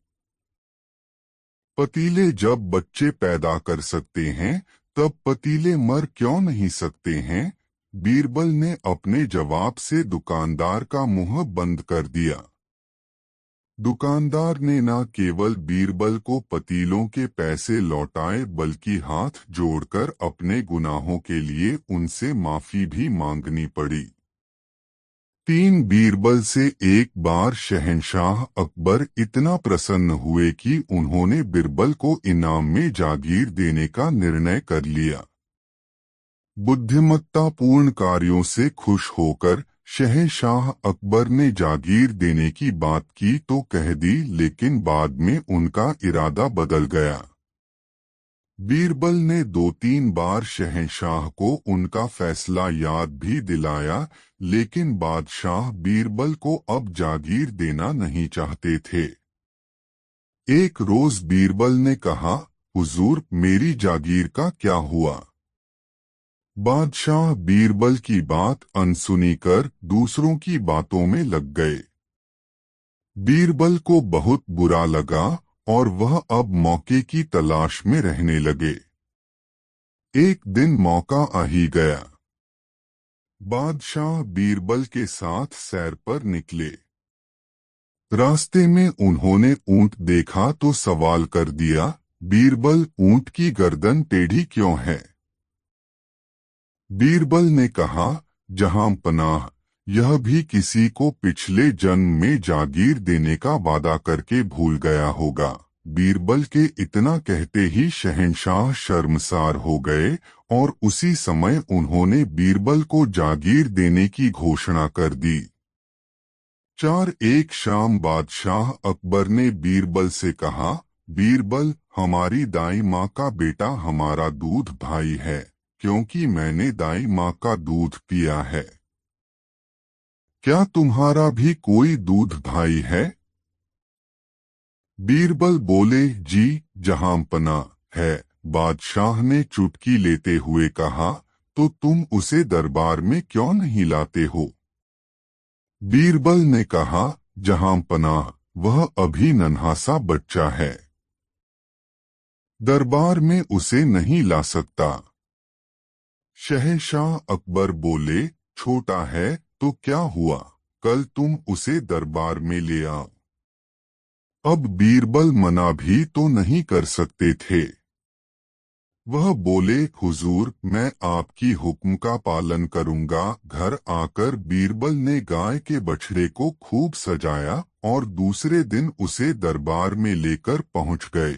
पतीले जब बच्चे पैदा कर सकते हैं, तब पतीले मर क्यों नहीं सकते हैं? बीरबल ने अपने जवाब से दुकानदार का मुंह बंद कर दिया। दुकानदार ने न केवल बीरबल को पतीलों के पैसे लौटाए बल्कि हाथ जोड़कर अपने गुनाहों के लिए उनसे माफी भी मांगनी पड़ी। 3 बीरबल से एक बार शहंशाह अकबर इतना प्रसन्न हुए कि उन्होंने बीरबल को इनाम में जागीर देने का निर्णय कर लिया। बुद्धिमत्तापूर्ण कार्यों से खुश होकर शहंशाह अकबर ने जागीर देने की बात की तो कह दी, लेकिन बाद में उनका इरादा बदल गया। बीरबल ने 2-3 बार शहंशाह को उनका फैसला याद भी दिलाया, लेकिन बादशाह बीरबल को अब जागीर देना नहीं चाहते थे। एक रोज बीरबल ने कहा, हुजूर मेरी जागीर का क्या हुआ? बादशाह बीरबल की बात अनसुनी कर दूसरों की बातों में लग गए। बीरबल को बहुत बुरा लगा और वह अब मौके की तलाश में रहने लगे। एक दिन मौका आ ही गया। बादशाह बीरबल के साथ सैर पर निकले। रास्ते में उन्होंने ऊंट देखा तो सवाल कर दिया, बीरबल ऊंट की गर्दन टेढ़ी क्यों है? बीरबल ने कहा, जहां पनाह, यह भी किसी को पिछले जन्म में जागीर देने का वादा करके भूल गया होगा। बीरबल के इतना कहते ही शहंशाह शर्मसार हो गए और उसी समय उन्होंने बीरबल को जागीर देने की घोषणा कर दी। एक शाम बादशाह अकबर ने बीरबल से कहा, बीरबल, हमारी दाई माँ का बेटा हमारा दूध भाई है, क्योंकि मैंने दाई माँ का दूध पिया है। क्या तुम्हारा भी कोई दूध भाई है? बीरबल बोले, जी जहांपना है। बादशाह ने चुटकी लेते हुए कहा, तो तुम उसे दरबार में क्यों नहीं लाते हो? बीरबल ने कहा, जहांपना, वह अभी नन्हा सा बच्चा है, दरबार में उसे नहीं ला सकता। शहंशाह अकबर बोले, छोटा है तो क्या हुआ, कल तुम उसे दरबार में ले आओ। अब बीरबल मना भी तो नहीं कर सकते थे। वह बोले, हुजूर मैं आपकी हुक्म का पालन करूंगा। घर आकर बीरबल ने गाय के बछड़े को खूब सजाया और दूसरे दिन उसे दरबार में लेकर पहुंच गए।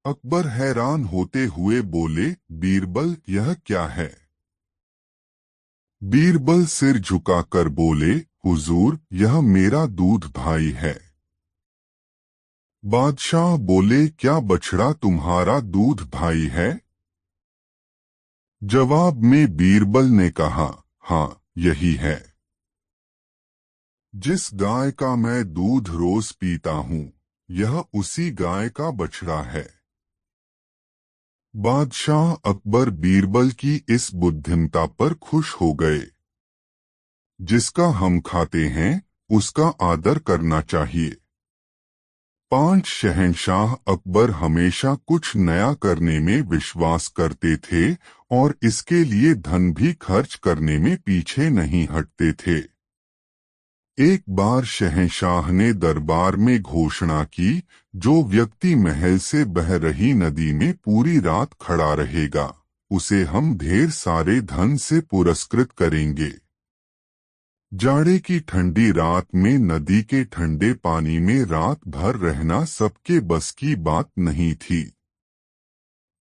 अकबर हैरान होते हुए बोले, बीरबल यह क्या है? बीरबल सिर झुकाकर बोले, हुजूर यह मेरा दूध भाई है। बादशाह बोले, क्या बछड़ा तुम्हारा दूध भाई है? जवाब में बीरबल ने कहा, हाँ यही है। जिस गाय का मैं दूध रोज पीता हूँ, यह उसी गाय का बछड़ा है। बादशाह अकबर बीरबल की इस बुद्धिमता पर खुश हो गए। जिसका हम खाते हैं उसका आदर करना चाहिए। 5 शहंशाह अकबर हमेशा कुछ नया करने में विश्वास करते थे और इसके लिए धन भी खर्च करने में पीछे नहीं हटते थे। एक बार शहंशाह ने दरबार में घोषणा की, जो व्यक्ति महल से बह रही नदी में पूरी रात खड़ा रहेगा, उसे हम ढेर सारे धन से पुरस्कृत करेंगे। जाड़े की ठंडी रात में नदी के ठंडे पानी में रात भर रहना सबके बस की बात नहीं थी।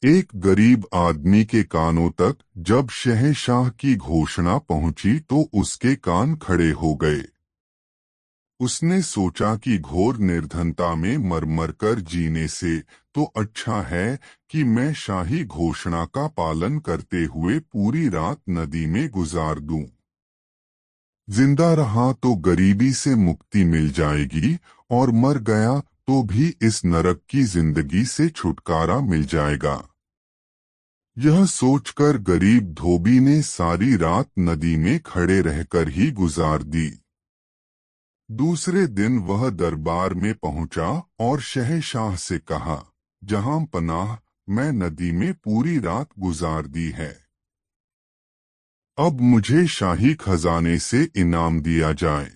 एक गरीब आदमी के कानों तक जब शहंशाह की घोषणा पहुंची तो उसके कान खड़े हो गए। उसने सोचा कि घोर निर्धनता में मर कर जीने से तो अच्छा है कि मैं शाही घोषणा का पालन करते हुए पूरी रात नदी में गुजार दूं। जिंदा रहा तो गरीबी से मुक्ति मिल जाएगी और मर गया तो भी इस नरक की जिंदगी से छुटकारा मिल जाएगा। यह सोचकर गरीब धोबी ने सारी रात नदी में खड़े रहकर ही गुजार दी। दूसरे दिन वह दरबार में पहुंचा और शहंशाह से कहा, जहां पनाह, मैं नदी में पूरी रात गुजार दी है। अब मुझे शाही खजाने से इनाम दिया जाए।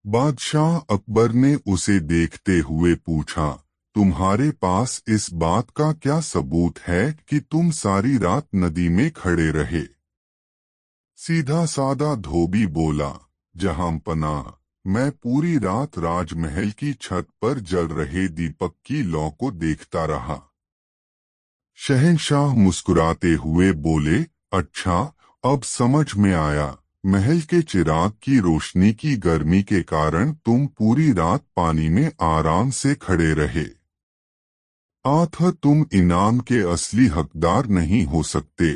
बादशाह अकबर ने उसे देखते हुए पूछा, तुम्हारे पास इस बात का क्या सबूत है कि तुम सारी रात नदी में खड़े रहे? सीधा सादा धोबी बोला, जहां पनाह, मैं पूरी रात राजमहल की छत पर जल रहे दीपक की लौ को देखता रहा। शहंशाह मुस्कुराते हुए बोले, अच्छा, अब समझ में आया। महल के चिराग की रोशनी की गर्मी के कारण तुम पूरी रात पानी में आराम से खड़े रहे। अतः तुम इनाम के असली हकदार नहीं हो सकते।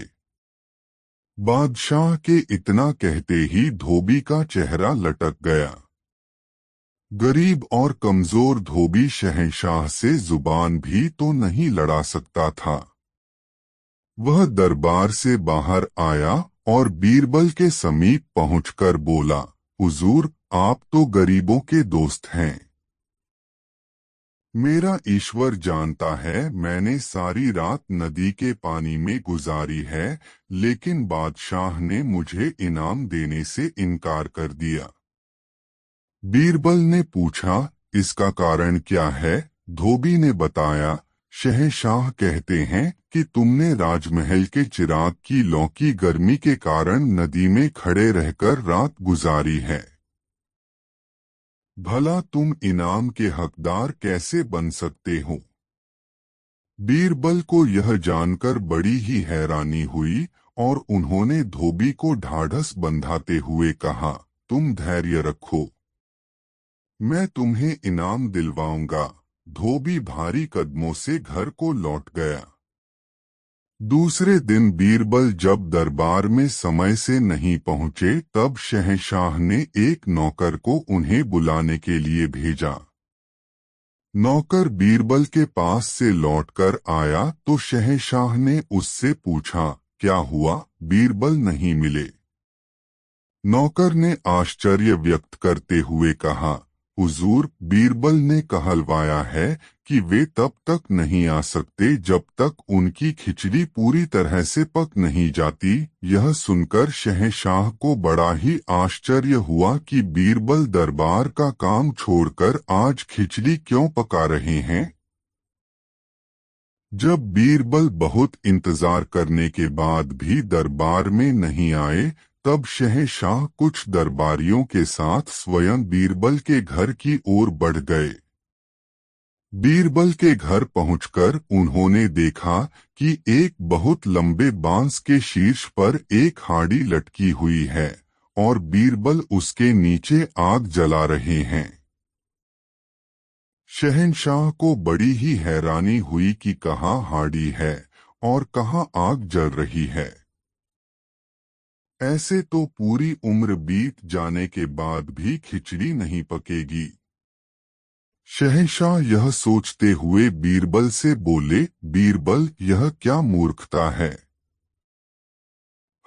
बादशाह के इतना कहते ही धोबी का चेहरा लटक गया। गरीब और कमजोर धोबी शहंशाह से जुबान भी तो नहीं लड़ा सकता था। वह दरबार से बाहर आया और बीरबल के समीप पहुंचकर बोला, हुजूर, आप तो गरीबों के दोस्त हैं। मेरा ईश्वर जानता है मैंने सारी रात नदी के पानी में गुजारी है, लेकिन बादशाह ने मुझे इनाम देने से इनकार कर दिया। बीरबल ने पूछा, इसका कारण क्या है? धोबी ने बताया, शहंशाह कहते हैं कि तुमने राजमहल के चिराग की लौ की गर्मी के कारण नदी में खड़े रहकर रात गुजारी है। भला तुम इनाम के हकदार कैसे बन सकते हो? बीरबल को यह जानकर बड़ी ही हैरानी हुई और उन्होंने धोबी को ढाढ़स बंधाते हुए कहा, तुम धैर्य रखो, मैं तुम्हें इनाम दिलवाऊंगा। धोबी भारी कदमों से घर को लौट गया। दूसरे दिन बीरबल जब दरबार में समय से नहीं पहुंचे तब शहंशाह ने एक नौकर को उन्हें बुलाने के लिए भेजा। नौकर बीरबल के पास से लौटकर आया तो शहंशाह ने उससे पूछा, क्या हुआ? बीरबल नहीं मिले। नौकर ने आश्चर्य व्यक्त करते हुए कहा, हुजूर, बीरबल ने कहलवाया है कि वे तब तक नहीं आ सकते जब तक उनकी खिचड़ी पूरी तरह से पक नहीं जाती। यह सुनकर शहंशाह को बड़ा ही आश्चर्य हुआ कि बीरबल दरबार का काम छोड़कर आज खिचड़ी क्यों पका रहे हैं। जब बीरबल बहुत इंतजार करने के बाद भी दरबार में नहीं आए, तब शहंशाह कुछ दरबारियों के साथ स्वयं बीरबल के घर की ओर बढ़ गए। बीरबल के घर पहुंचकर उन्होंने देखा कि एक बहुत लंबे बांस के शीर्ष पर एक हांडी लटकी हुई है और बीरबल उसके नीचे आग जला रहे हैं। शहंशाह को बड़ी ही हैरानी हुई कि कहाँ हांडी है और कहाँ आग जल रही है। ऐसे तो पूरी उम्र बीत जाने के बाद भी खिचड़ी नहीं पकेगी। शहंशाह यह सोचते हुए बीरबल से बोले, बीरबल, यह क्या मूर्खता है।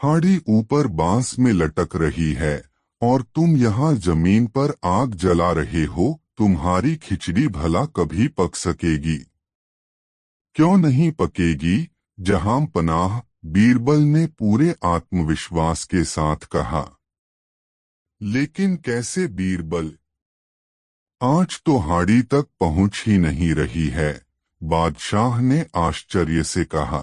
हाड़ी ऊपर बांस में लटक रही है और तुम यहाँ जमीन पर आग जला रहे हो। तुम्हारी खिचड़ी भला कभी पक सकेगी? क्यों नहीं पकेगी जहां पनाह, बीरबल ने पूरे आत्मविश्वास के साथ कहा। लेकिन कैसे बीरबल? आँच तो हाड़ी तक पहुंच ही नहीं रही है। बादशाह ने आश्चर्य से कहा।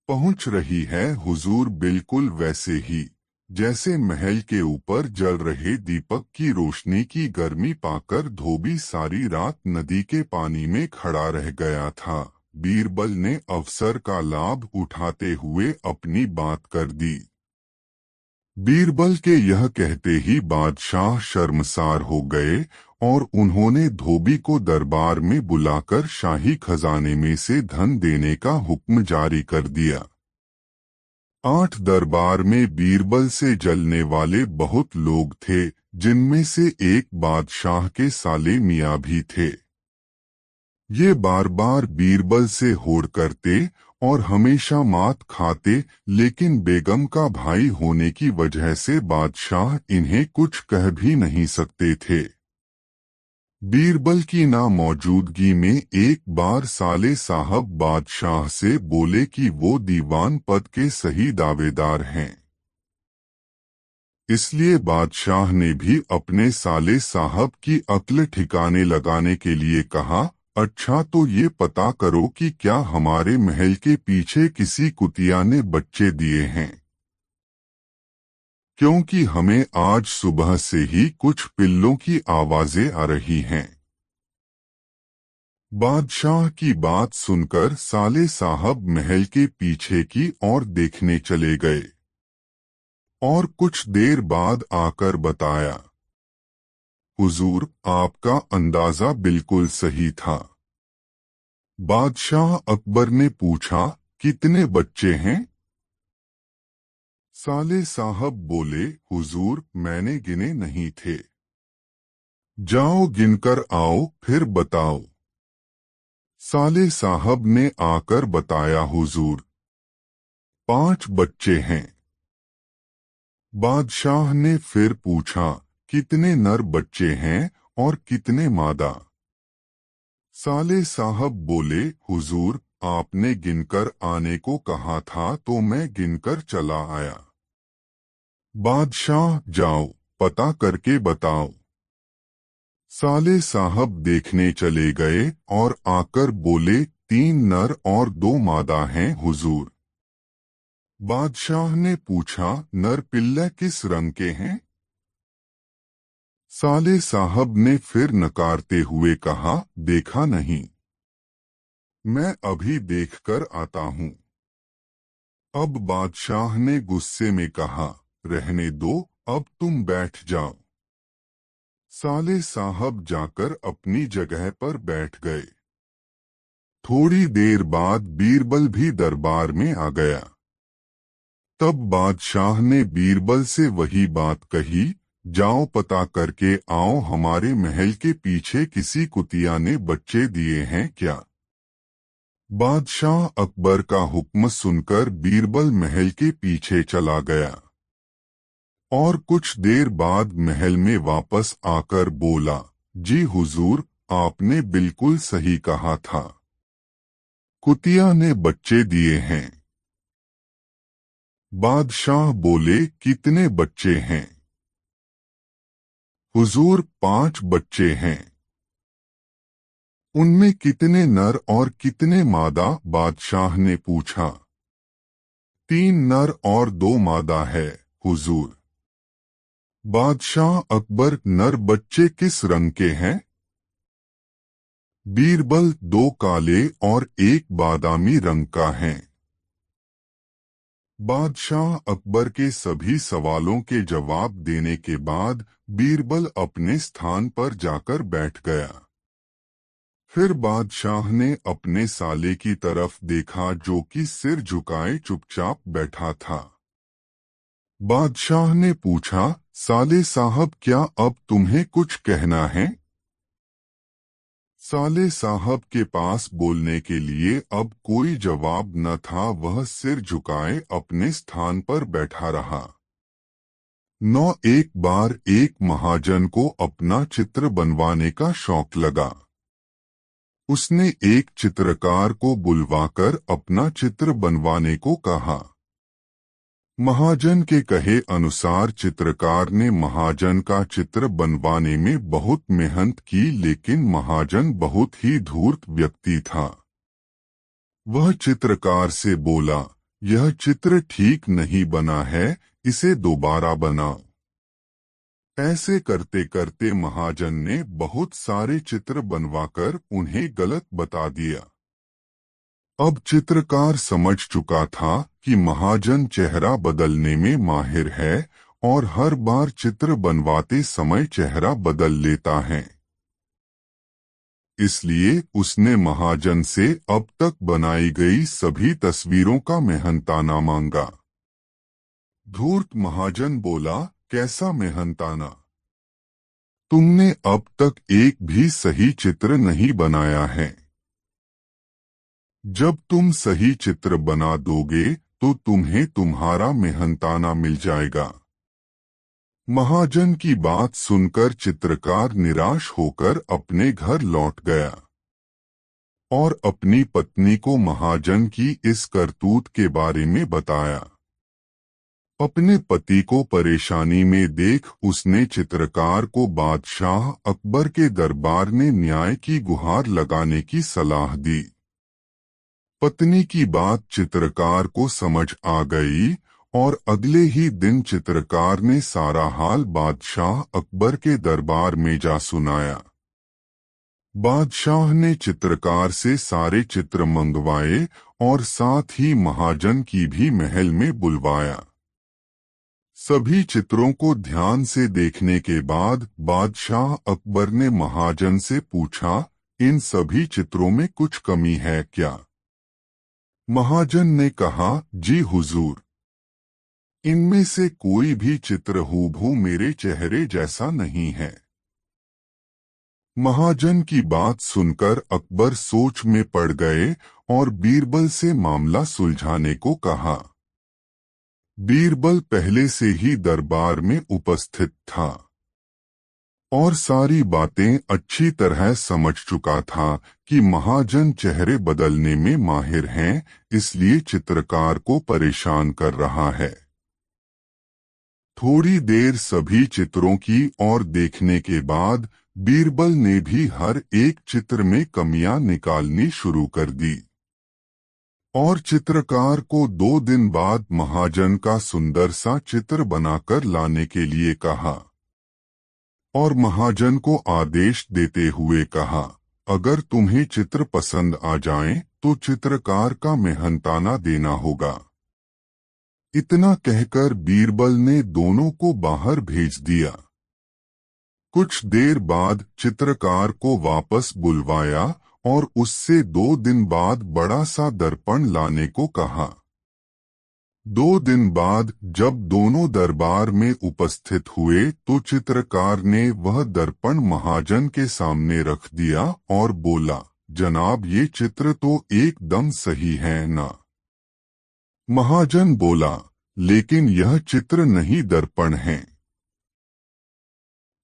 पहुंच रही है हुजूर, बिल्कुल वैसे ही जैसे महल के ऊपर जल रहे दीपक की रोशनी की गर्मी पाकर धोबी सारी रात नदी के पानी में खड़ा रह गया था। बीरबल ने अवसर का लाभ उठाते हुए अपनी बात कर दी। बीरबल के यह कहते ही बादशाह शर्मसार हो गए और उन्होंने धोबी को दरबार में बुलाकर शाही खजाने में से धन देने का हुक्म जारी कर दिया। 8 दरबार में बीरबल से जलने वाले बहुत लोग थे, जिनमें से एक बादशाह के साले मियाँ भी थे। ये बार बार बीरबल से होड़ करते और हमेशा मात खाते, लेकिन बेगम का भाई होने की वजह से बादशाह इन्हें कुछ कह भी नहीं सकते थे। बीरबल की ना मौजूदगी में एक बार साले साहब बादशाह से बोले कि वो दीवान पद के सही दावेदार हैं। इसलिए बादशाह ने भी अपने साले साहब की अक्ल ठिकाने लगाने के लिए कहा, अच्छा तो ये पता करो कि क्या हमारे महल के पीछे किसी कुतिया ने बच्चे दिए हैं, क्योंकि हमें आज सुबह से ही कुछ पिल्लों की आवाजें आ रही हैं। बादशाह की बात सुनकर साले साहब महल के पीछे की ओर देखने चले गए और कुछ देर बाद आकर बताया, हुजूर, आपका अंदाजा बिल्कुल सही था। बादशाह अकबर ने पूछा, कितने बच्चे हैं? साले साहब बोले, हुजूर, मैंने गिने नहीं थे। जाओ गिनकर आओ फिर बताओ। साले साहब ने आकर बताया, हुजूर, 5 बच्चे हैं। बादशाह ने फिर पूछा, कितने नर बच्चे हैं और कितने मादा? साले साहब बोले, हुजूर, आपने गिनकर आने को कहा था तो मैं गिनकर चला आया। बादशाह, जाओ पता करके बताओ। साले साहब देखने चले गए और आकर बोले, 3 नर और 2 मादा हैं हुजूर। बादशाह ने पूछा, नर पिल्ले किस रंग के हैं? साले साहब ने फिर नकारते हुए कहा, देखा नहीं। मैं अभी देखकर आता हूँ। अब बादशाह ने गुस्से में कहा, रहने दो, अब तुम बैठ जाओ। साले साहब जाकर अपनी जगह पर बैठ गए। थोड़ी देर बाद बीरबल भी दरबार में आ गया। तब बादशाह ने बीरबल से वही बात कही, जाओ पता करके आओ हमारे महल के पीछे किसी कुतिया ने बच्चे दिए हैं क्या? बादशाह अकबर का हुक्म सुनकर बीरबल महल के पीछे चला गया और कुछ देर बाद महल में वापस आकर बोला, जी हुजूर, आपने बिल्कुल सही कहा था। कुतिया ने बच्चे दिए हैं। बादशाह बोले, कितने बच्चे हैं? हुजूर, 5 बच्चे हैं। उनमें कितने नर और कितने मादा? बादशाह ने पूछा। 3 नर और 2 मादा है हुजूर। बादशाह अकबर, नर बच्चे किस रंग के हैं? बीरबल, 2 काले और 1 बादामी रंग का है। बादशाह अकबर के सभी सवालों के जवाब देने के बाद बीरबल अपने स्थान पर जाकर बैठ गया। फिर बादशाह ने अपने साले की तरफ देखा जो कि सिर झुकाए चुपचाप बैठा था। बादशाह ने पूछा, साले साहब, क्या अब तुम्हें कुछ कहना है? साले साहब के पास बोलने के लिए अब कोई जवाब न था। वह सिर झुकाए अपने स्थान पर बैठा रहा। एक बार एक महाजन को अपना चित्र बनवाने का शौक लगा। उसने एक चित्रकार को बुलवाकर अपना चित्र बनवाने को कहा। महाजन के कहे अनुसार चित्रकार ने महाजन का चित्र बनवाने में बहुत मेहनत की, लेकिन महाजन बहुत ही धूर्त व्यक्ति था। वह चित्रकार से बोला, यह चित्र ठीक नहीं बना है, इसे दोबारा बनाओ। ऐसे करते करते महाजन ने बहुत सारे चित्र बनवाकर उन्हें गलत बता दिया। अब चित्रकार समझ चुका था कि महाजन चेहरा बदलने में माहिर है और हर बार चित्र बनवाते समय चेहरा बदल लेता है। इसलिए उसने महाजन से अब तक बनाई गई सभी तस्वीरों का मेहनताना मांगा। धूर्त महाजन बोला, कैसा मेहनताना? तुमने अब तक एक भी सही चित्र नहीं बनाया है। जब तुम सही चित्र बना दोगे तो तुम्हें तुम्हारा मेहनताना मिल जाएगा। महाजन की बात सुनकर चित्रकार निराश होकर अपने घर लौट गया और अपनी पत्नी को महाजन की इस करतूत के बारे में बताया। अपने पति को परेशानी में देख उसने चित्रकार को बादशाह अकबर के दरबार में न्याय की गुहार लगाने की सलाह दी। पत्नी की बात चित्रकार को समझ आ गई और अगले ही दिन चित्रकार ने सारा हाल बादशाह अकबर के दरबार में जा सुनाया। बादशाह ने चित्रकार से सारे चित्र मंगवाए और साथ ही महाजन की भी महल में बुलवाया। सभी चित्रों को ध्यान से देखने के बाद बादशाह अकबर ने महाजन से पूछा, इन सभी चित्रों में कुछ कमी है क्या? महाजन ने कहा, जी हुजूर, इनमें से कोई भी चित्र हूबहू मेरे चेहरे जैसा नहीं है। महाजन की बात सुनकर अकबर सोच में पड़ गए और बीरबल से मामला सुलझाने को कहा। बीरबल पहले से ही दरबार में उपस्थित था और सारी बातें अच्छी तरह समझ चुका था कि महाजन चेहरे बदलने में माहिर हैं, इसलिए चित्रकार को परेशान कर रहा है। थोड़ी देर सभी चित्रों की ओर देखने के बाद बीरबल ने भी हर एक चित्र में कमियां निकालनी शुरू कर दी और चित्रकार को 2 दिन बाद महाजन का सुंदर सा चित्र बनाकर लाने के लिए कहा और महाजन को आदेश देते हुए कहा, अगर तुम्हें चित्र पसंद आ जाए तो चित्रकार का मेहनताना देना होगा। इतना कहकर बीरबल ने दोनों को बाहर भेज दिया। कुछ देर बाद चित्रकार को वापस बुलवाया और उससे 2 दिन बाद बड़ा सा दर्पण लाने को कहा। 2 दिन बाद जब दोनों दरबार में उपस्थित हुए तो चित्रकार ने वह दर्पण महाजन के सामने रख दिया और बोला, जनाब, ये चित्र तो एकदम सही है ना? महाजन बोला, लेकिन यह चित्र नहीं दर्पण है।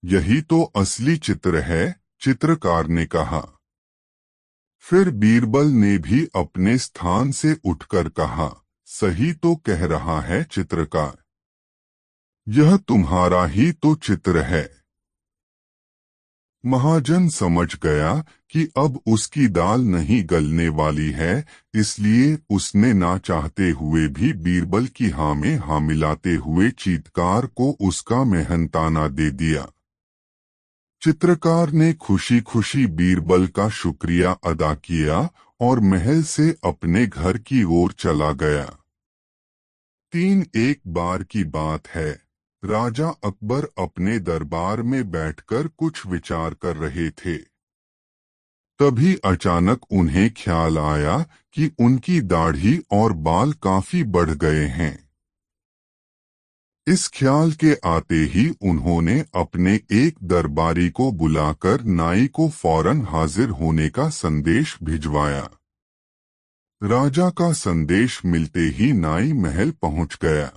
यही तो असली चित्र है, चित्रकार ने कहा। फिर बीरबल ने भी अपने स्थान से उठकर कहा, सही तो कह रहा है चित्रकार, यह तुम्हारा ही तो चित्र है। महाजन समझ गया कि अब उसकी दाल नहीं गलने वाली है, इसलिए उसने ना चाहते हुए भी बीरबल की हाँ में हाँ मिलाते हुए चित्रकार को उसका मेहनताना दे दिया। चित्रकार ने खुशी खुशी बीरबल का शुक्रिया अदा किया और महल से अपने घर की ओर चला गया। एक बार की बात है, राजा अकबर अपने दरबार में बैठकर कुछ विचार कर रहे थे। तभी अचानक उन्हें ख्याल आया कि उनकी दाढ़ी और बाल काफी बढ़ गए हैं। इस ख्याल के आते ही उन्होंने अपने एक दरबारी को बुलाकर नाई को फौरन हाजिर होने का संदेश भिजवाया। राजा का संदेश मिलते ही नाई महल पहुंच गया।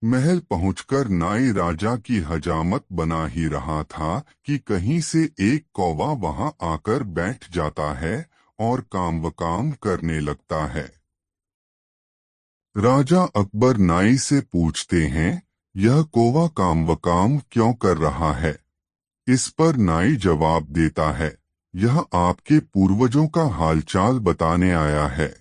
महल पहुंचकर नाई राजा की हजामत बना ही रहा था कि कहीं से एक कौवा वहां आकर बैठ जाता है और काम करने लगता है। राजा अकबर नाई से पूछते हैं, यह कौवा काम क्यों कर रहा है? इस पर नाई जवाब देता है, यह आपके पूर्वजों का हालचाल बताने आया है।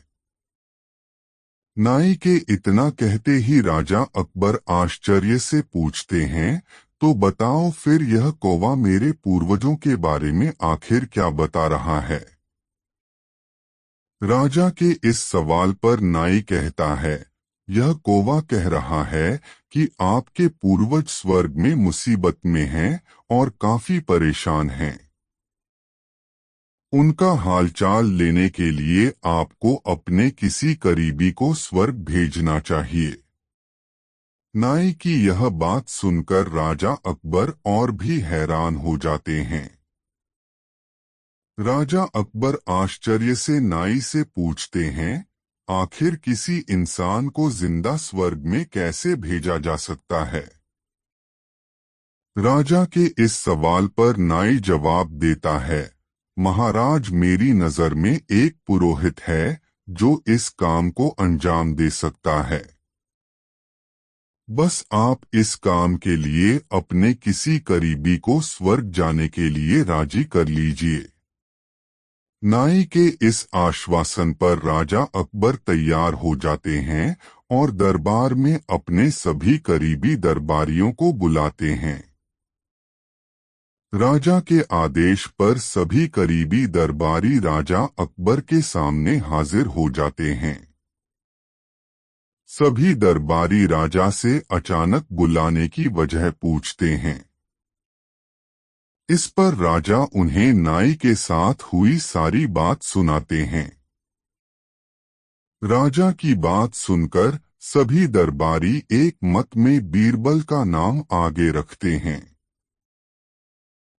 नाई के इतना कहते ही राजा अकबर आश्चर्य से पूछते हैं, तो बताओ फिर यह कौवा मेरे पूर्वजों के बारे में आखिर क्या बता रहा है? राजा के इस सवाल पर नाई कहता है, यह कौवा कह रहा है कि आपके पूर्वज स्वर्ग में मुसीबत में हैं और काफी परेशान हैं। उनका हालचाल लेने के लिए आपको अपने किसी करीबी को स्वर्ग भेजना चाहिए। नाई की यह बात सुनकर राजा अकबर और भी हैरान हो जाते हैं। राजा अकबर आश्चर्य से नाई से पूछते हैं, आखिर किसी इंसान को जिंदा स्वर्ग में कैसे भेजा जा सकता है? राजा के इस सवाल पर नाई जवाब देता है, महाराज मेरी नजर में एक पुरोहित है जो इस काम को अंजाम दे सकता है। बस आप इस काम के लिए अपने किसी करीबी को स्वर्ग जाने के लिए राजी कर लीजिए। नाई के इस आश्वासन पर राजा अकबर तैयार हो जाते हैं और दरबार में अपने सभी करीबी दरबारियों को बुलाते हैं। राजा के आदेश पर सभी करीबी दरबारी राजा अकबर के सामने हाजिर हो जाते हैं। सभी दरबारी राजा से अचानक बुलाने की वजह पूछते हैं। इस पर राजा उन्हें नाई के साथ हुई सारी बात सुनाते हैं। राजा की बात सुनकर सभी दरबारी एक मत में बीरबल का नाम आगे रखते हैं।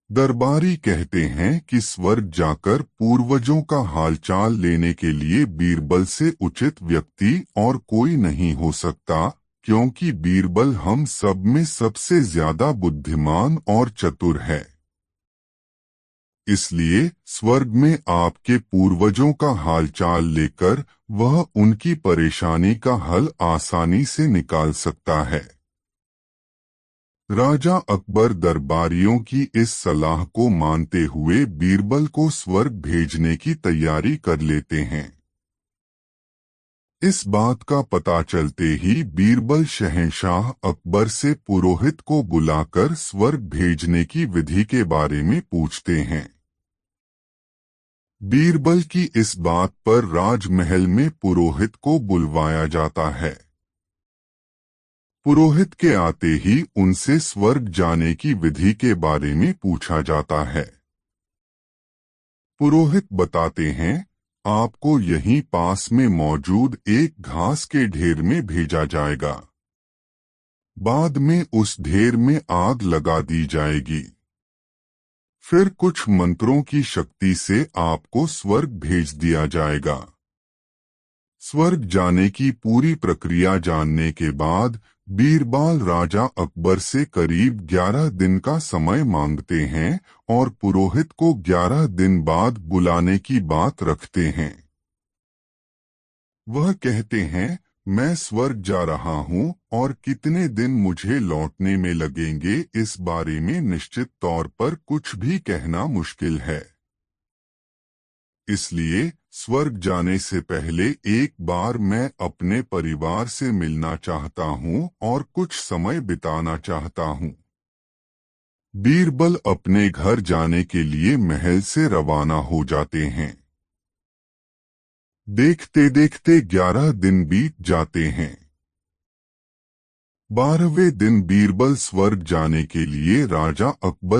दरबारी कहते हैं कि स्वर्ग जाकर पूर्वजों का हालचाल लेने के लिए बीरबल से उचित व्यक्ति और कोई नहीं हो सकता, क्योंकि बीरबल हम सब में सबसे ज्यादा बुद्धिमान और चतुर है। इसलिए स्वर्ग में आपके पूर्वजों का हालचाल लेकर वह उनकी परेशानी का हल आसानी से निकाल सकता है। राजा अकबर दरबारियों की इस सलाह को मानते हुए बीरबल को स्वर्ग भेजने की तैयारी कर लेते हैं। इस बात का पता चलते ही बीरबल शहंशाह अकबर से पुरोहित को बुलाकर स्वर्ग भेजने की विधि के बारे में पूछते हैं। बीरबल की इस बात पर राजमहल में पुरोहित को बुलवाया जाता है। पुरोहित के आते ही उनसे स्वर्ग जाने की विधि के बारे में पूछा जाता है। पुरोहित बताते हैं, आपको यहीं पास में मौजूद एक घास के ढेर में भेजा जाएगा। बाद में उस ढेर में आग लगा दी जाएगी। फिर कुछ मंत्रों की शक्ति से आपको स्वर्ग भेज दिया जाएगा। स्वर्ग जाने की पूरी प्रक्रिया जानने के बाद बीरबल राजा अकबर से करीब 11 दिन का समय मांगते हैं और पुरोहित को 11 दिन बाद बुलाने की बात रखते हैं। वह कहते हैं, मैं स्वर्ग जा रहा हूं और कितने दिन मुझे लौटने में लगेंगे इस बारे में निश्चित तौर पर कुछ भी कहना मुश्किल है। इसलिए स्वर्ग जाने से पहले एक बार मैं अपने परिवार से मिलना चाहता हूं और कुछ समय बिताना चाहता हूं। बीरबल अपने घर जाने के लिए महल से रवाना हो जाते हैं। देखते देखते 11 दिन बीत जाते हैं। 12वें दिन बीरबल स्वर्ग जाने के लिए राजा अकबर